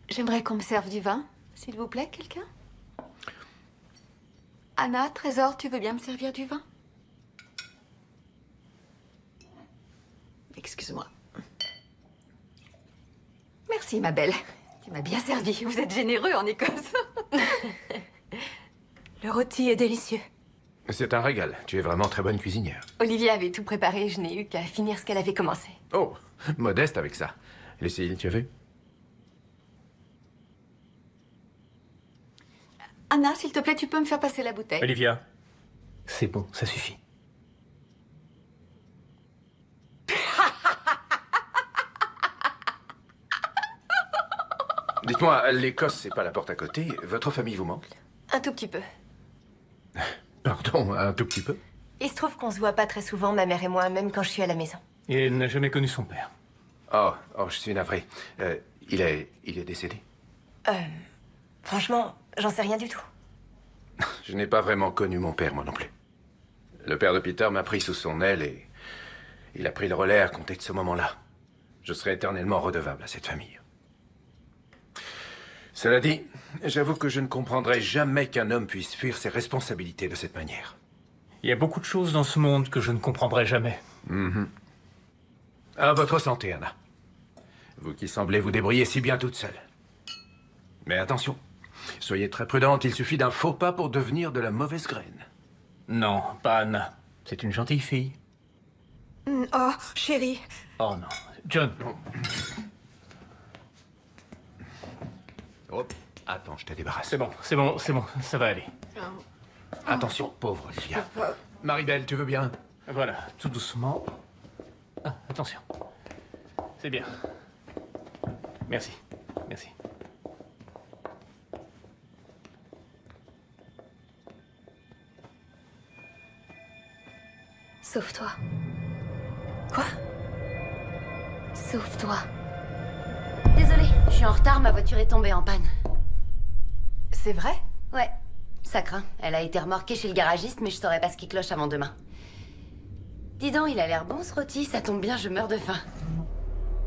J'aimerais qu'on me serve du vin, s'il vous plaît, quelqu'un? Anna, Trésor, tu veux bien me servir du vin? Excuse-moi. Merci, ma belle. Tu m'as bien servi. Vous êtes généreux en Écosse. Le rôti est délicieux. C'est un régal. Tu es vraiment très bonne cuisinière. Olivia avait tout préparé, je n'ai eu qu'à finir ce qu'elle avait commencé. Oh, modeste avec ça. Lucille, tu as vu? Anna, s'il te plaît, tu peux me faire passer la bouteille? Olivia, c'est bon, ça suffit. Dites-moi, l'Écosse, c'est pas la porte à côté. Votre famille vous manque? Un tout petit peu. Pardon, un tout petit peu? Il se trouve qu'on se voit pas très souvent, ma mère et moi, même quand je suis à la maison. Et elle n'a jamais connu son père. Oh, je suis navré. Il est décédé? Franchement, j'en sais rien du tout. Je n'ai pas vraiment connu mon père, moi non plus. Le père de Peter m'a pris sous son aile et il a pris le relais à compter de ce moment-là. Je serai éternellement redevable à cette famille. Cela dit, j'avoue que je ne comprendrai jamais qu'un homme puisse fuir ses responsabilités de cette manière. Il y a beaucoup de choses dans ce monde que je ne comprendrai jamais. À votre santé, Anna. Vous qui semblez vous débrouiller si bien toute seule. Mais attention, soyez très prudente, il suffit d'un faux pas pour devenir de la mauvaise graine. Non, pas Anna. C'est une gentille fille. Oh, chérie. Oh non. John. Hop, attends, je te débarrasse. C'est bon, ça va aller. Attention, pauvre Olivia. Maribel, tu veux bien? Voilà, tout doucement. Ah, attention. C'est bien. Merci. Sauve-toi. Quoi? Sauve-toi. Désolée, je suis en retard, ma voiture est tombée en panne. C'est vrai? Ouais, ça craint. Elle a été remorquée chez le garagiste, mais je saurais pas ce qui cloche avant demain. Dis donc, il a l'air bon ce rôti, ça tombe bien, je meurs de faim.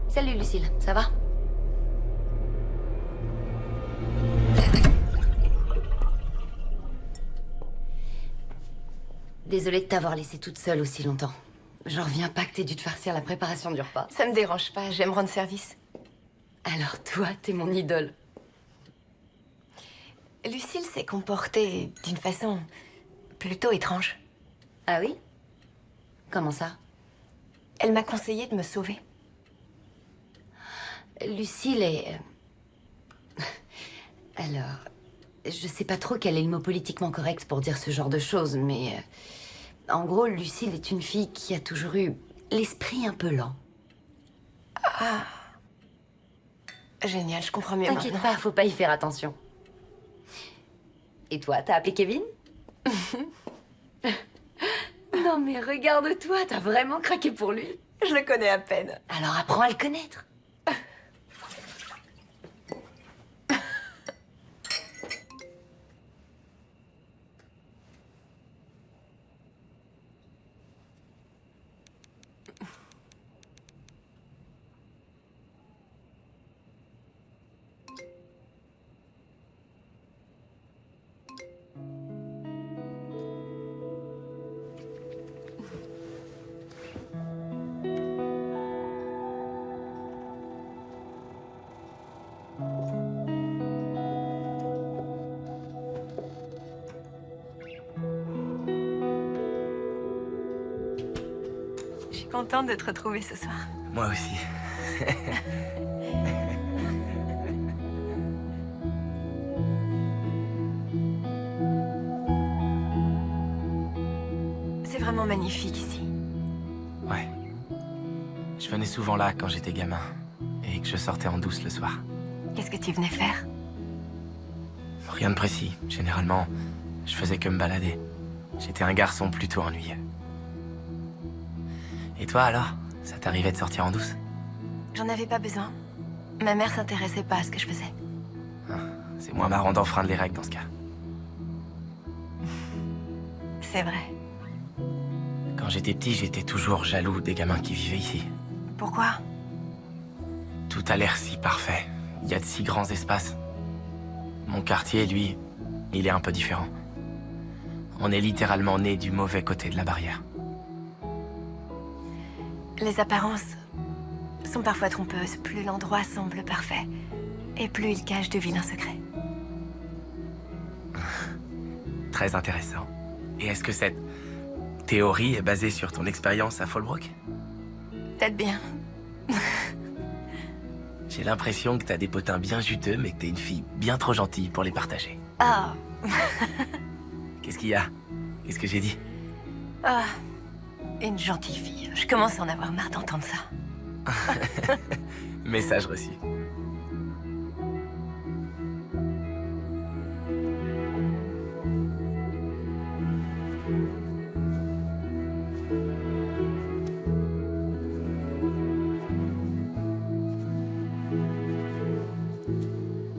Salut Lucille, ça va? Désolée de t'avoir laissée toute seule aussi longtemps. J'en reviens pas que t'aies dû te farcir la préparation du repas. Ça me dérange pas, j'aime rendre service. Alors toi, t'es mon idole. Lucille s'est comportée d'une façon plutôt étrange. Ah oui? Comment ça? Elle m'a conseillé de me sauver. Lucille est... Alors... Je sais pas trop quel est le mot politiquement correct pour dire ce genre de choses, mais... En gros, Lucille est une fille qui a toujours eu l'esprit un peu lent. Ah... Génial, je comprends mieux T'inquiète maintenant. pas, faut pas y faire attention. Et toi, t'as appelé Kevin? Non mais regarde-toi, t'as vraiment craqué pour lui. Je le connais à peine. Alors apprends à le connaître. Je suis contente de te retrouver ce soir. Moi aussi. C'est vraiment magnifique ici. Ouais. Je venais souvent là quand j'étais gamin. Et que je sortais en douce le soir. Qu'est-ce que tu venais faire? Rien de précis. Généralement, je faisais que me balader. J'étais un garçon plutôt ennuyeux. Et toi alors? Ça t'arrivait de sortir en douce? J'en avais pas besoin. Ma mère s'intéressait pas à ce que je faisais. C'est moins marrant d'enfreindre les règles dans ce cas. C'est vrai. Quand j'étais petit, j'étais toujours jaloux des gamins qui vivaient ici. Pourquoi? Tout a l'air si parfait. Il y a de si grands espaces. Mon quartier, lui, il est un peu différent. On est littéralement né du mauvais côté de la barrière. Les apparences sont parfois trompeuses. Plus l'endroit semble parfait, et plus il cache de vilains secrets. Très intéressant. Et est-ce que cette théorie est basée sur ton expérience à Fallbrook? Peut-être bien. J'ai l'impression que t'as des potins bien juteux, mais que t'es une fille bien trop gentille pour les partager. Ah. Qu'est-ce qu'il y a? Qu'est-ce que j'ai dit? Ah. Une gentille fille. Je commence à en avoir marre d'entendre ça. Message reçu.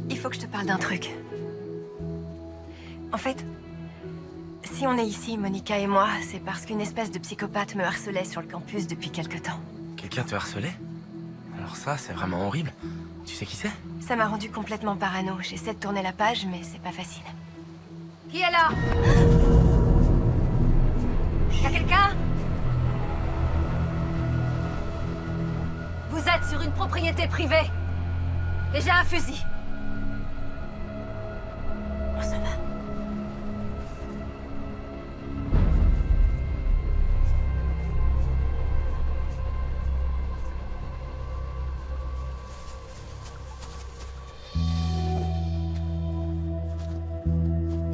Il faut que je te parle d'un truc. En fait, si on est ici, Monica et moi, c'est parce qu'une espèce de psychopathe me harcelait sur le campus depuis quelque temps. Quelqu'un te harcelait? Alors ça, c'est vraiment horrible. Tu sais qui c'est? Ça m'a rendu complètement parano. J'essaie de tourner la page, mais c'est pas facile. Qui est là? Y'a quelqu'un? Vous êtes sur une propriété privée. Et j'ai un fusil. Oh, ça va.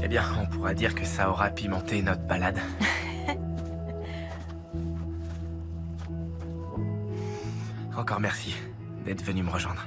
Eh bien, on pourra dire que ça aura pimenté notre balade. Encore merci d'être venu me rejoindre.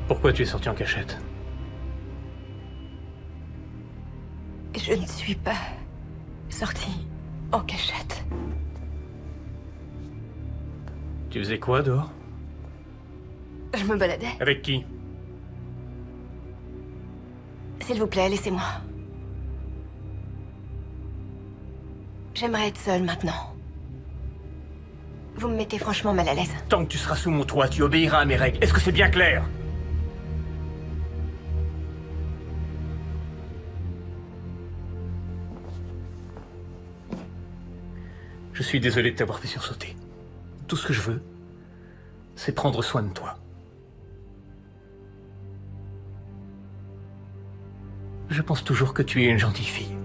Pourquoi tu es sorti en cachette? Je ne suis pas sortie en cachette. Tu faisais quoi dehors? Je me baladais. Avec qui? S'il vous plaît, laissez-moi. J'aimerais être seule maintenant. Vous me mettez franchement mal à l'aise. Tant que tu seras sous mon toit, tu obéiras à mes règles. Est-ce que c'est bien clair? Je suis désolé de t'avoir fait sursauter. Tout ce que je veux, c'est prendre soin de toi. Je pense toujours que tu es une gentille fille.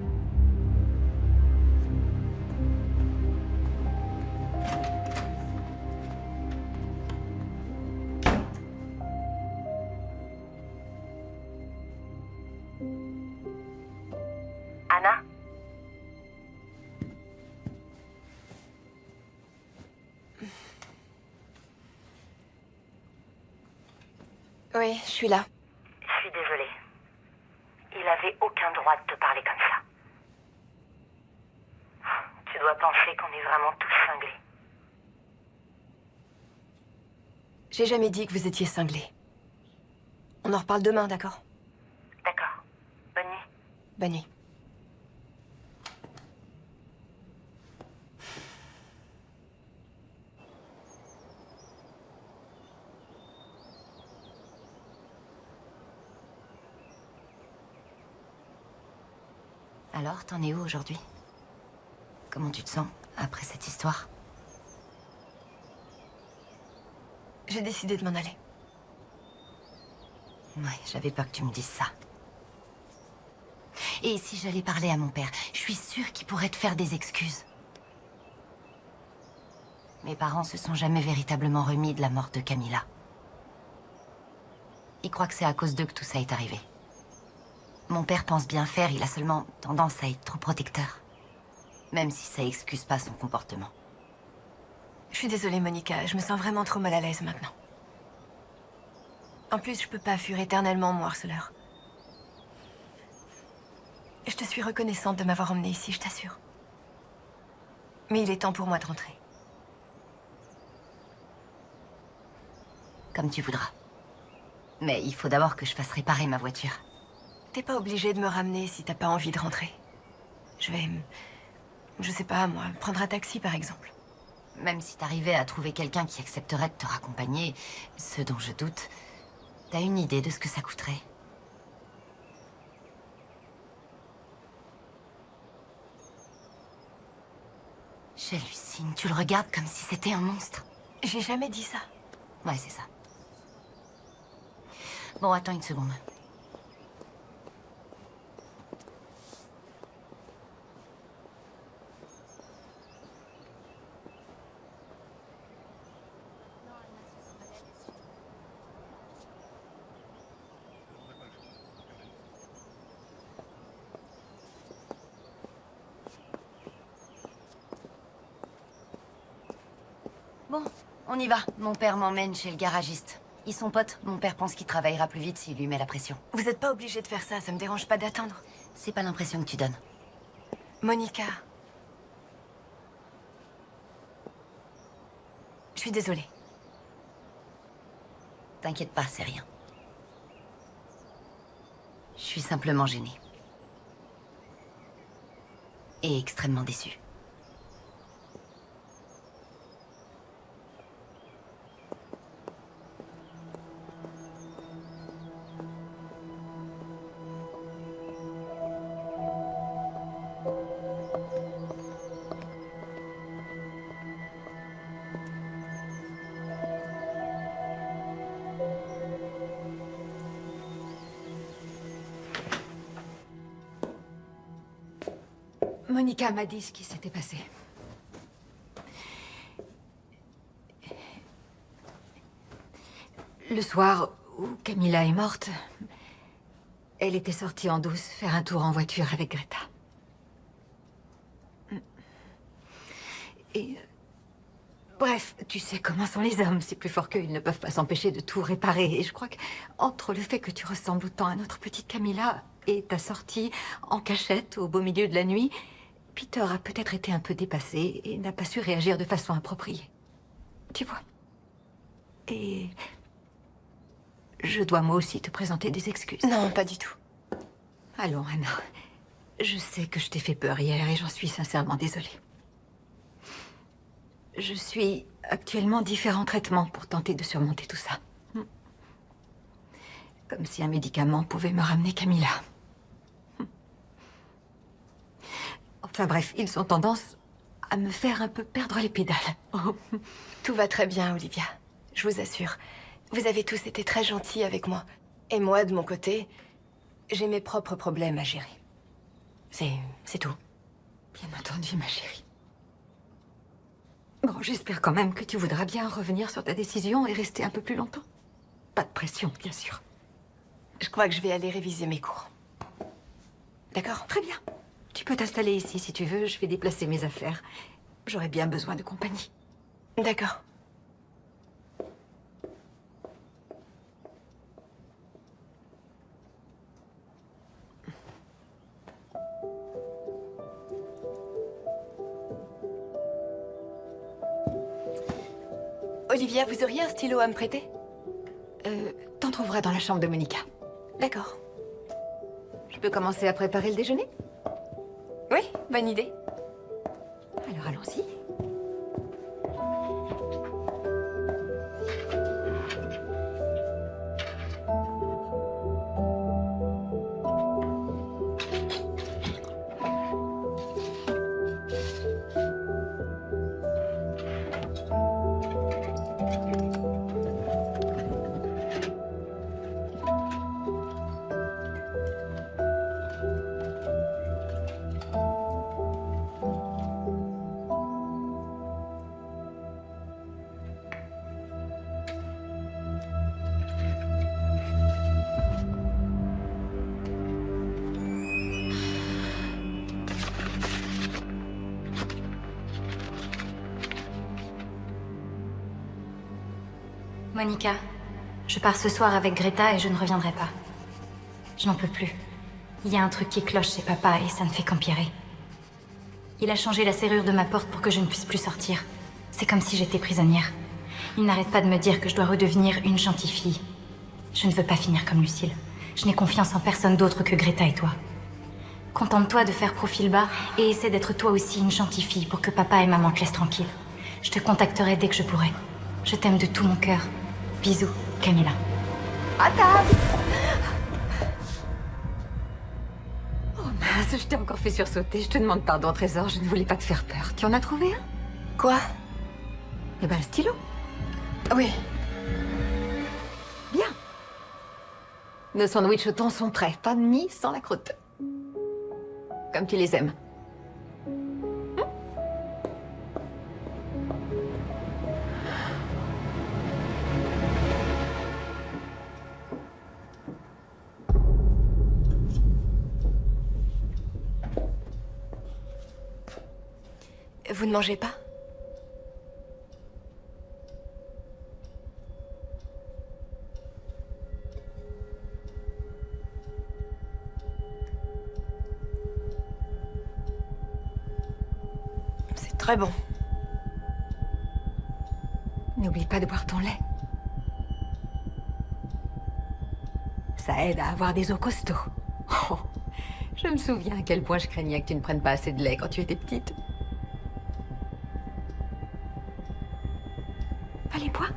Anna? Oui, je suis là. Je suis désolée. Il avait aucun droit de te parler comme ça. Tu dois penser qu'on est vraiment tous cinglés. J'ai jamais dit que vous étiez cinglés. On en reparle demain, d'accord? D'accord. Bonne nuit. Bonne nuit. Alors, t'en es où aujourd'hui? Comment tu te sens après cette histoire? J'ai décidé de m'en aller. Ouais, j'avais peur que tu me dises ça. Et si j'allais parler à mon père, je suis sûre qu'il pourrait te faire des excuses. Mes parents se sont jamais véritablement remis de la mort de Camilla. Ils croient que c'est à cause d'eux que tout ça est arrivé. Mon père pense bien faire, il a seulement tendance à être trop protecteur. Même si ça excuse pas son comportement. Je suis désolée, Monica. Je me sens vraiment trop mal à l'aise maintenant. En plus, je peux pas fuir éternellement mon harceleur. Je te suis reconnaissante de m'avoir emmenée ici, je t'assure. Mais il est temps pour moi de rentrer. Comme tu voudras. Mais il faut d'abord que je fasse réparer ma voiture. T'es pas obligé de me ramener si t'as pas envie de rentrer. Je vais... Je sais pas, moi, prendre un taxi par exemple. Même si t'arrivais à trouver quelqu'un qui accepterait de te raccompagner, ce dont je doute, t'as une idée de ce que ça coûterait? J'hallucine, tu le regardes comme si c'était un monstre. J'ai jamais dit ça. Ouais, c'est ça. Bon, attends une seconde. Bon, on y va. Mon père m'emmène chez le garagiste. Ils sont potes. Mon père pense qu'il travaillera plus vite s'il lui met la pression. Vous êtes pas obligé de faire ça, ça me dérange pas d'attendre. C'est pas l'impression que tu donnes. Monica. Je suis désolée. T'inquiète pas, c'est rien. Je suis simplement gênée. Et extrêmement déçue. Monica m'a dit ce qui s'était passé. Le soir où Camilla est morte, elle était sortie en douce faire un tour en voiture avec Greta. Et... bref, tu sais comment sont les hommes. C'est plus fort qu'eux, ils ne peuvent pas s'empêcher de tout réparer. Et je crois qu'entre le fait que tu ressembles autant à notre petite Camilla et ta sortie en cachette au beau milieu de la nuit, Peter a peut-être été un peu dépassé et n'a pas su réagir de façon appropriée. Tu vois. Et... je dois moi aussi te présenter des excuses. Non, pas du tout. Allons, Anna. Je sais que je t'ai fait peur hier et j'en suis sincèrement désolée. Je suis actuellement différents traitements pour tenter de surmonter tout ça. Comme si un médicament pouvait me ramener Camilla. Enfin bref, ils ont tendance à me faire un peu perdre les pédales. Oh. Tout va très bien, Olivia. Je vous assure. Vous avez tous été très gentils avec moi. Et moi, de mon côté, j'ai mes propres problèmes à gérer. C'est tout. Bien entendu, ma chérie. Bon, j'espère quand même que tu voudras bien revenir sur ta décision et rester un peu plus longtemps. Pas de pression, bien sûr. Je crois que je vais aller réviser mes cours. D'accord? Très bien. Tu peux t'installer ici si tu veux, je vais déplacer mes affaires. J'aurais bien besoin de compagnie. D'accord. Olivia, vous auriez un stylo à me prêter? T'en trouveras dans la chambre de Monica. D'accord. Je peux commencer à préparer le déjeuner? Oui, bonne idée. Alors allons-y. Monica, je pars ce soir avec Greta et je ne reviendrai pas. Je n'en peux plus. Il y a un truc qui cloche chez papa et ça ne fait qu'empirer. Il a changé la serrure de ma porte pour que je ne puisse plus sortir. C'est comme si j'étais prisonnière. Il n'arrête pas de me dire que je dois redevenir une gentille fille. Je ne veux pas finir comme Lucille. Je n'ai confiance en personne d'autre que Greta et toi. Contente-toi de faire profil bas et essaie d'être toi aussi une gentille fille pour que papa et maman te laissent tranquille. Je te contacterai dès que je pourrai. Je t'aime de tout mon cœur. Bisous, Camilla. À table! Oh mince, je t'ai encore fait sursauter. Je te demande pardon, Trésor, je ne voulais pas te faire peur. Tu en as trouvé un? Quoi? Eh ben, un stylo. Oui. Bien. Nos sandwichs au thon sont prêts. Pas de mie sans la croûte. Comme tu les aimes. Vous ne mangez pas? C'est très bon. N'oublie pas de boire ton lait. Ça aide à avoir des os costauds. Oh, je me souviens à quel point je craignais que tu ne prennes pas assez de lait quand tu étais petite. Allez, bois.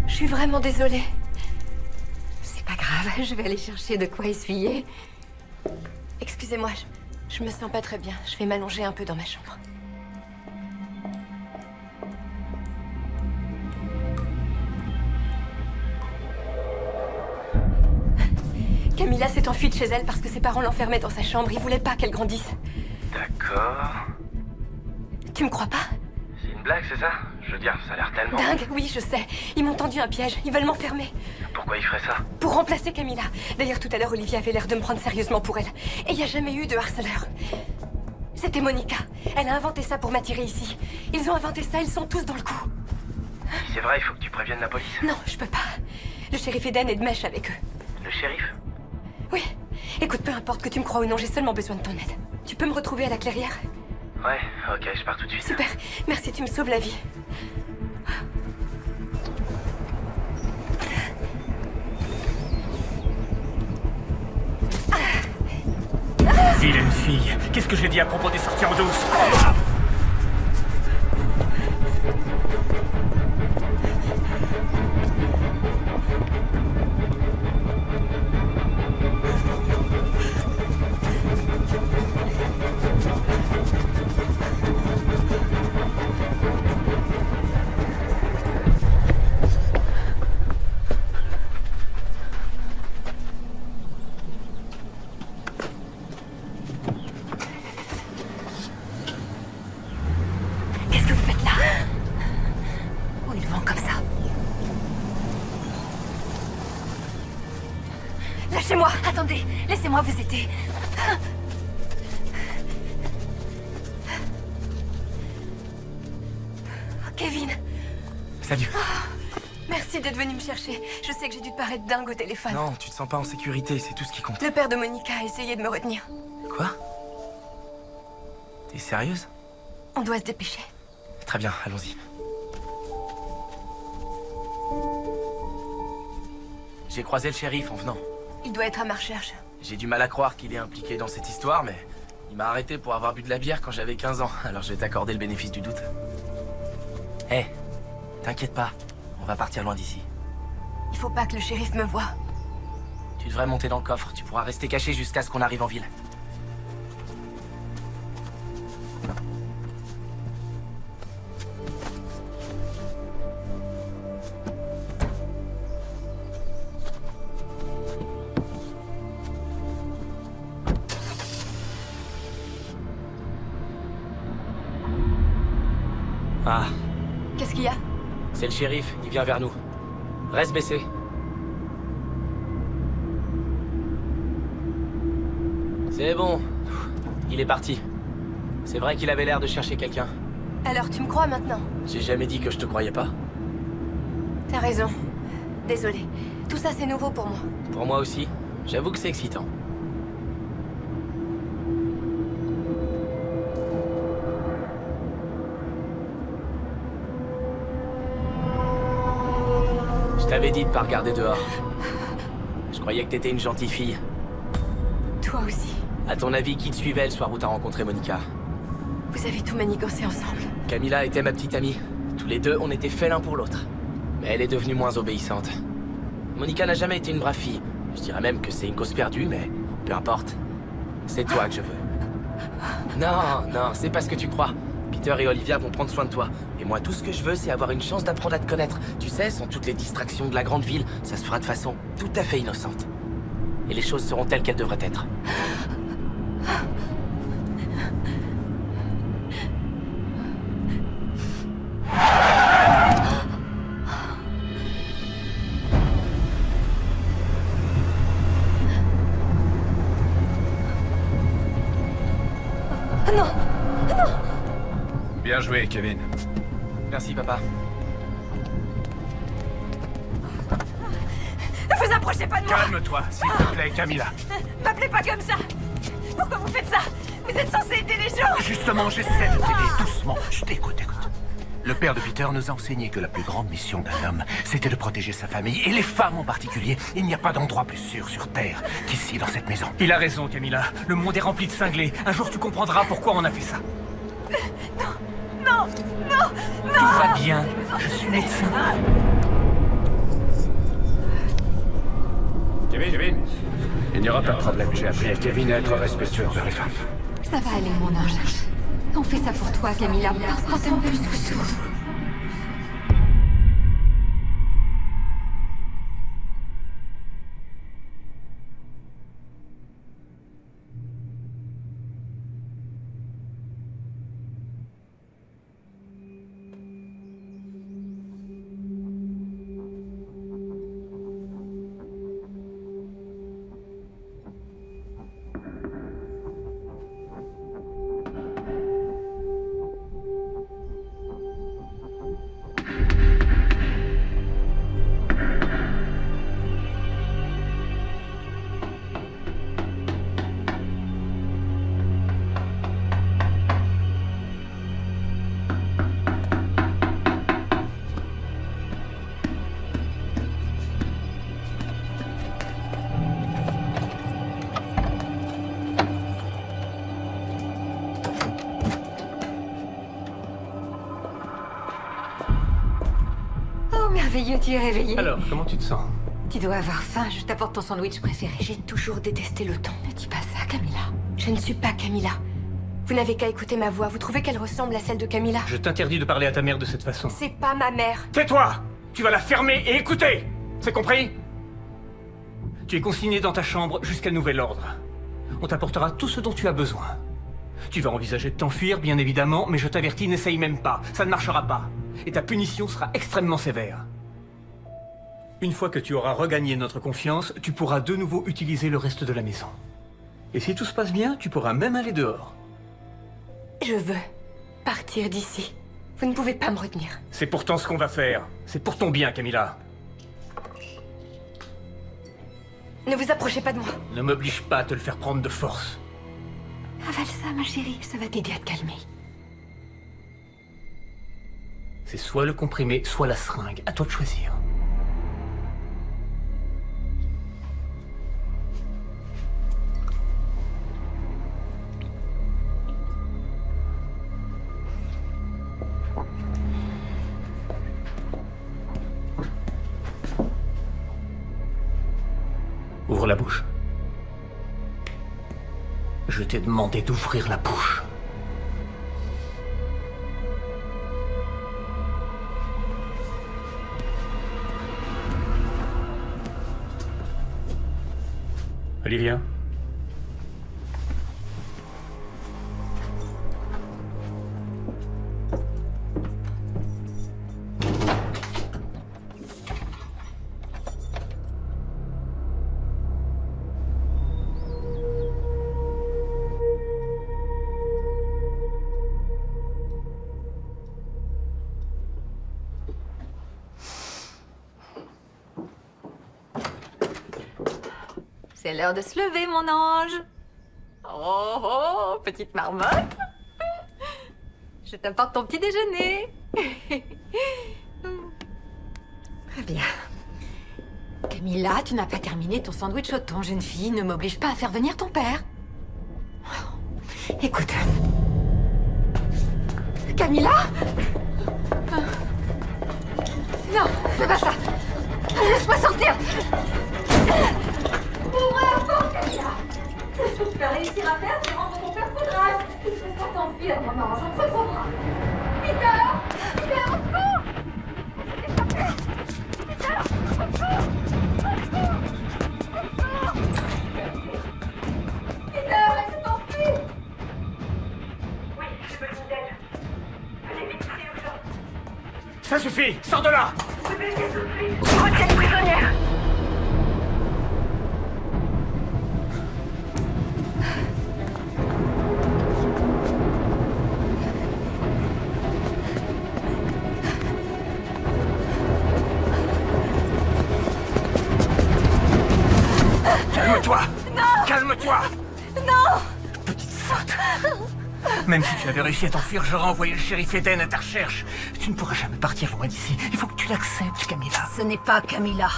Je suis vraiment désolée. C'est pas grave, je vais aller chercher de quoi essuyer. Excusez-moi, je me sens pas très bien. Je vais m'allonger un peu dans ma chambre. Camilla s'est enfuie de chez elle parce que ses parents l'enfermaient dans sa chambre. Ils voulaient pas qu'elle grandisse. D'accord. Tu me crois pas? C'est une blague, c'est ça? Je veux dire, ça a l'air tellement... Dingue, oui, je sais. Ils m'ont tendu un piège. Ils veulent m'enfermer. Pourquoi il ferait ça? Pour remplacer Camilla. D'ailleurs, tout à l'heure, Olivia avait l'air de me prendre sérieusement pour elle. Et il n'y a jamais eu de harceleur. C'était Monica. Elle a inventé ça pour m'attirer ici. Ils ont inventé ça, ils sont tous dans le coup. Si c'est vrai, il faut que tu préviennes la police. Non, je peux pas. Le shérif Eden est de mèche avec eux. Le shérif? Oui. Écoute, peu importe que tu me crois ou non, j'ai seulement besoin de ton aide. Tu peux me retrouver à la clairière? Ouais, ok, je pars tout de suite. Super. Merci, tu me sauves la vie. Vilaine fille, qu'est-ce que j'ai dit à propos des sorties en douce? Qu'est-ce que vous faites là? Où ils vont comme ça? Lâchez-moi! Attendez, laissez-moi vous aider. Kevin! Salut. Merci d'être venu me chercher. Je sais que j'ai dû te paraître dingue au téléphone. Non, tu te sens pas en sécurité, c'est tout ce qui compte. Le père de Monica a essayé de me retenir. Quoi? T'es sérieuse? On doit se dépêcher. Très bien, allons-y. J'ai croisé le shérif en venant. Il doit être à ma recherche. J'ai du mal à croire qu'il est impliqué dans cette histoire, mais il m'a arrêté pour avoir bu de la bière quand j'avais 15 ans, alors je vais t'accorder le bénéfice du doute. Hé, t'inquiète pas, on va partir loin d'ici. Il faut pas que le shérif me voie. Tu devrais monter dans le coffre, tu pourras rester caché jusqu'à ce qu'on arrive en ville. Ah, Qu'est-ce qu'il y a? c'est le shérif, il vient vers nous. Reste baissé. C'est bon, il est parti. C'est vrai qu'il avait l'air de chercher quelqu'un. Alors tu me crois maintenant? J'ai jamais dit que je te croyais pas. T'as raison. Désolée. Tout ça c'est nouveau pour moi. Pour moi aussi, j'avoue que c'est excitant. Je t'avais dit de pas regarder dehors. Je croyais que t'étais une gentille fille. Toi aussi. À ton avis, qui te suivait le soir où t'as rencontré Monica? Vous avez tout manigancé ensemble. Camilla était ma petite amie. Tous les deux, on était faits l'un pour l'autre. Mais elle est devenue moins obéissante. Monica n'a jamais été une brave fille. Je dirais même que c'est une cause perdue, mais peu importe. C'est toi que je veux. Non, non, c'est pas ce que tu crois. Peter et Olivia vont prendre soin de toi. Et moi, tout ce que je veux, c'est avoir une chance d'apprendre à te connaître. Tu sais, sans toutes les distractions de la grande ville, ça se fera de façon tout à fait innocente. Et les choses seront telles qu'elles devraient être. Non! Bien joué, Kevin. Merci, papa. Ne vous approchez approchez pas de moi! Calme-toi, s'il te plaît, Camilla. M'appelez pas comme ça! Pourquoi vous faites ça? Vous êtes censé aider les gens! Justement, j'essaie de t'aider doucement. Je t'écoute, écoute. Le père de Peter nous a enseigné que la plus grande mission d'un homme, c'était de protéger sa famille, et les femmes en particulier. Il n'y a pas d'endroit plus sûr sur Terre qu'ici, dans cette maison. Il a raison, Camilla. Le monde est rempli de cinglés. Un jour, tu comprendras pourquoi on a fait ça. Non! Tout va bien. Je suis médecin. Kevin, il n'y aura pas de problème. J'ai appris à Kevin à être respectueux envers les femmes. Ça va aller, mon ange. On fait ça pour toi, Camilla, parce qu'on t'aime plus que tout. Merveilleux, tu es réveillé. Alors, comment tu te sens? Tu dois avoir faim, je t'apporte ton sandwich préféré. J'ai toujours détesté le ton. Ne dis pas ça, Camilla. Je ne suis pas Camilla. Vous n'avez qu'à écouter ma voix. Vous trouvez qu'elle ressemble à celle de Camilla? Je t'interdis de parler à ta mère de cette façon. C'est pas ma mère. Tais-toi! Tu vas la fermer et écouter! C'est compris? Tu es consigné dans ta chambre jusqu'à nouvel ordre. On t'apportera tout ce dont tu as besoin. Tu vas envisager de t'enfuir, bien évidemment, mais je t'avertis, n'essaye même pas. Ça ne marchera pas. Et ta punition sera extrêmement sévère. Une fois que tu auras regagné notre confiance, tu pourras de nouveau utiliser le reste de la maison. Et si tout se passe bien, tu pourras même aller dehors. Je veux partir d'ici. Vous ne pouvez pas me retenir. C'est pourtant ce qu'on va faire. C'est pour ton bien, Camilla. Ne vous approchez pas de moi. Ne m'oblige pas à te le faire prendre de force. Avale ça, ma chérie, ça va t'aider à te calmer. C'est soit le comprimé, soit la seringue. À toi de choisir. Ouvre la bouche. Je t'ai demandé d'ouvrir la bouche. Olivia? C'est l'heure de se lever, mon ange. Oh, oh, petite marmotte. Je t'apporte ton petit déjeuner. Très bien. Camilla, tu n'as pas terminé ton sandwich au thon, jeune fille. Ne m'oblige pas à faire venir ton père. Écoute. Camilla? Non, fais pas ça. Laisse-moi sortir. Ouvre la porte, Camilla. Ce que tu vas réussir à faire, c'est rendre ton père foudrage. Tu ne peux pas t'enfuir, mon ange, on te retrouvera. Peter! Peter, au secours! Peter! Au secours! Au secours! Au secours! Peter, laisse t'enfuir! Oui, j'ai besoin d'aide. Venez vite, c'est urgent. Ça suffit! Sors de là! Je vais venir tout de suite. Retiens une prisonnière. Calme-toi! Non! Calme-toi! Non! Petite sotte! Même si tu avais réussi à t'enfuir, j'aurais envoyé le shérif Eden à ta recherche. Tu ne pourras jamais partir loin d'ici. Il faut que tu l'acceptes, Camilla. Ce n'est pas Camilla.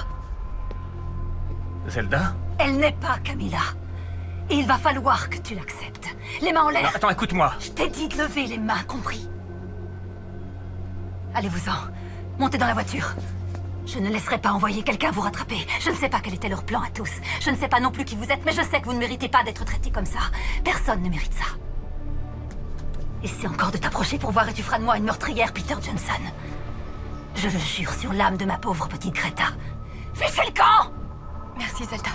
Zelda? Elle n'est pas Camilla. Et il va falloir que tu l'acceptes. Les mains en l'air. Non, attends, écoute-moi. Je t'ai dit de lever les mains, compris? Allez-vous-en. Montez dans la voiture. Je ne laisserai pas envoyer quelqu'un vous rattraper. Je ne sais pas quel était leur plan à tous. Je ne sais pas non plus qui vous êtes, mais je sais que vous ne méritez pas d'être traités comme ça. Personne ne mérite ça. Essaie encore de t'approcher pour voir et tu feras de moi une meurtrière, Peter Johnson. Je le jure sur l'âme de ma pauvre petite Greta. Fichez le camp! Merci, Zelda.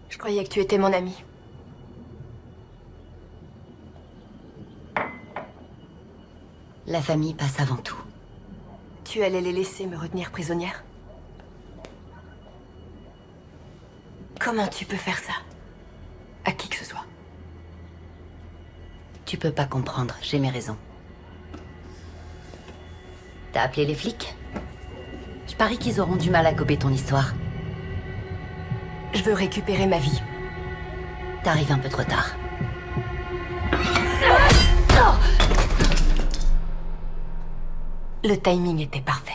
Je croyais que tu étais mon ami. La famille passe avant tout. Tu allais les laisser me retenir prisonnière? Comment tu peux faire ça? À qui que ce soit. Tu peux pas comprendre, j'ai mes raisons. T'as appelé les flics? Je parie qu'ils auront du mal à gober ton histoire. Je veux récupérer ma vie. T'arrives un peu trop tard. Le timing était parfait.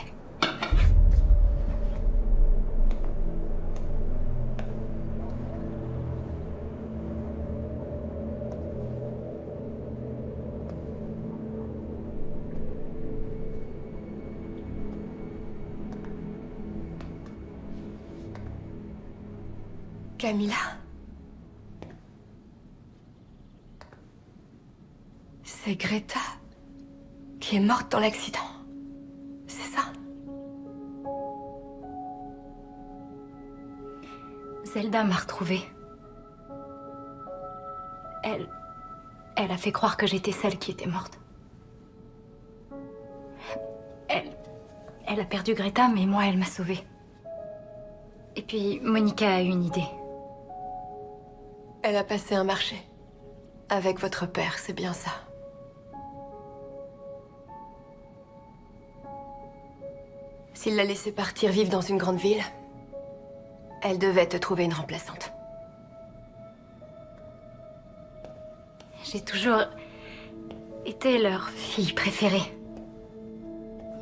Camilla? C'est Greta qui est morte dans l'accident. C'est ça? Zelda m'a retrouvée. Elle a fait croire que j'étais celle qui était morte. Elle a perdu Greta, mais moi, elle m'a sauvée. Et puis, Monica a eu une idée. Elle a passé un marché. Avec votre père, c'est bien ça. S'il l'a laissée partir vivre dans une grande ville, elle devait te trouver une remplaçante. J'ai toujours été leur fille préférée.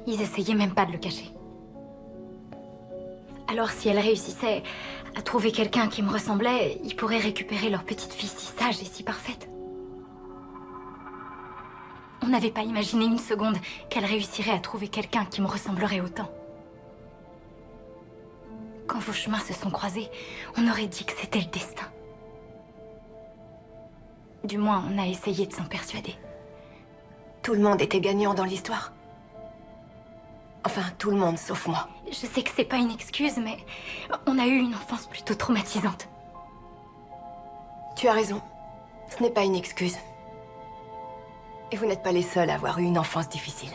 Ils essayaient même pas de le cacher. Alors si elle réussissait à trouver quelqu'un qui me ressemblait, ils pourraient récupérer leur petite fille si sage et si parfaite. On n'avait pas imaginé une seconde qu'elle réussirait à trouver quelqu'un qui me ressemblerait autant. Quand vos chemins se sont croisés, on aurait dit que c'était le destin. Du moins, on a essayé de s'en persuader. Tout le monde était gagnant dans l'histoire. Enfin, tout le monde, sauf moi. Je sais que c'est pas une excuse, mais on a eu une enfance plutôt traumatisante. Tu as raison. Ce n'est pas une excuse. Et vous n'êtes pas les seuls à avoir eu une enfance difficile.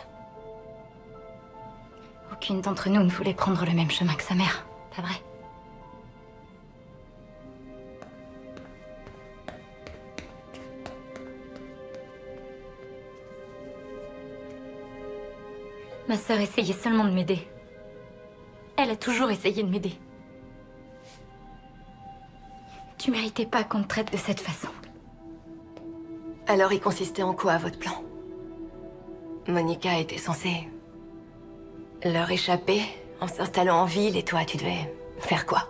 Aucune d'entre nous ne voulait prendre le même chemin que sa mère, pas vrai? Ma sœur essayait seulement de m'aider. Elle a toujours essayé de m'aider. Tu méritais pas qu'on te traite de cette façon. Alors il consistait en quoi, votre plan? Monica était censée leur échapper en s'installant en ville et toi, tu devais faire quoi?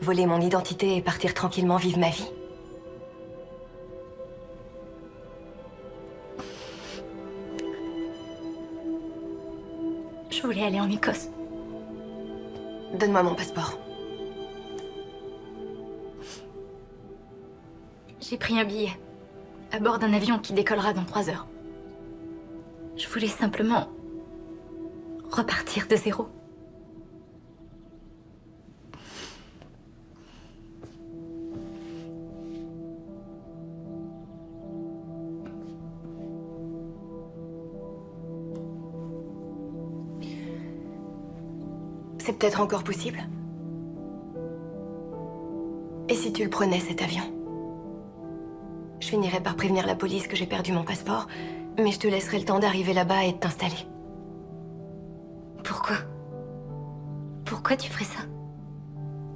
Voler mon identité et partir tranquillement vivre ma vie? Je voulais aller en Écosse. Donne-moi mon passeport. J'ai pris un billet. À bord d'un avion qui décollera dans 3 heures. Je voulais simplement... repartir de zéro. C'est peut-être encore possible. Et si tu le prenais, cet avion? Je finirais par prévenir la police que j'ai perdu mon passeport, mais je te laisserai le temps d'arriver là-bas et de t'installer. Pourquoi? Pourquoi tu ferais ça?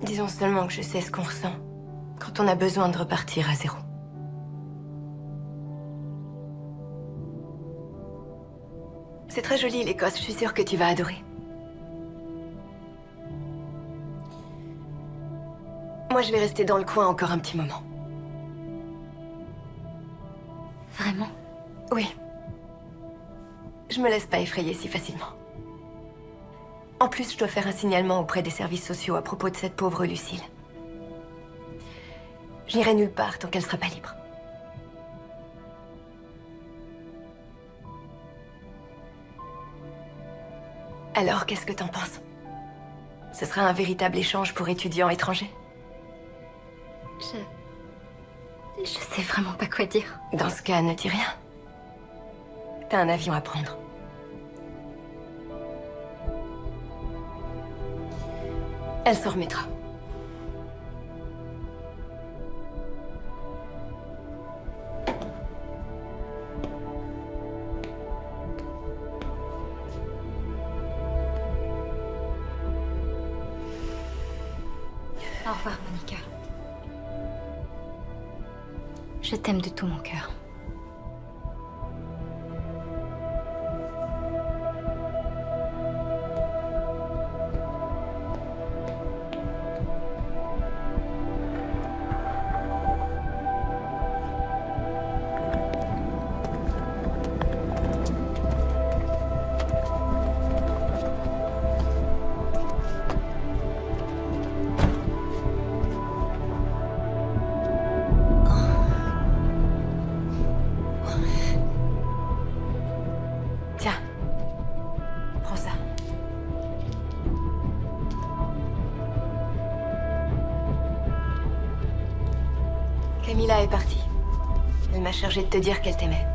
Disons seulement que je sais ce qu'on ressent quand on a besoin de repartir à zéro. C'est très joli, l'Écosse. Je suis sûre que tu vas adorer. Moi, je vais rester dans le coin encore un petit moment. Vraiment? Oui. Je me laisse pas effrayer si facilement. En plus, je dois faire un signalement auprès des services sociaux à propos de cette pauvre Lucille. J'irai nulle part tant qu'elle sera pas libre. Alors, qu'est-ce que t'en penses? Ce sera un véritable échange pour étudiants étrangers? Je sais vraiment pas quoi dire. Dans ce cas, ne dis rien. T'as un avion à prendre. Elle s'en remettra. Au revoir, Monica. Je t'aime de tout mon cœur. Tiens. Prends ça. Camilla est partie. Elle m'a chargé de te dire qu'elle t'aimait.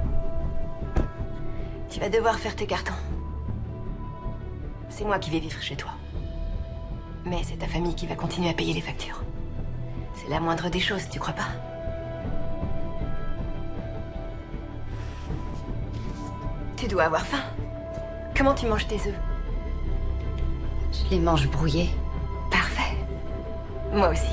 Tu vas devoir faire tes cartons. C'est moi qui vais vivre chez toi. Mais c'est ta famille qui va continuer à payer les factures. C'est la moindre des choses, tu crois pas? Tu dois avoir faim. Comment tu manges tes œufs? Je les mange brouillés. Parfait. Moi aussi.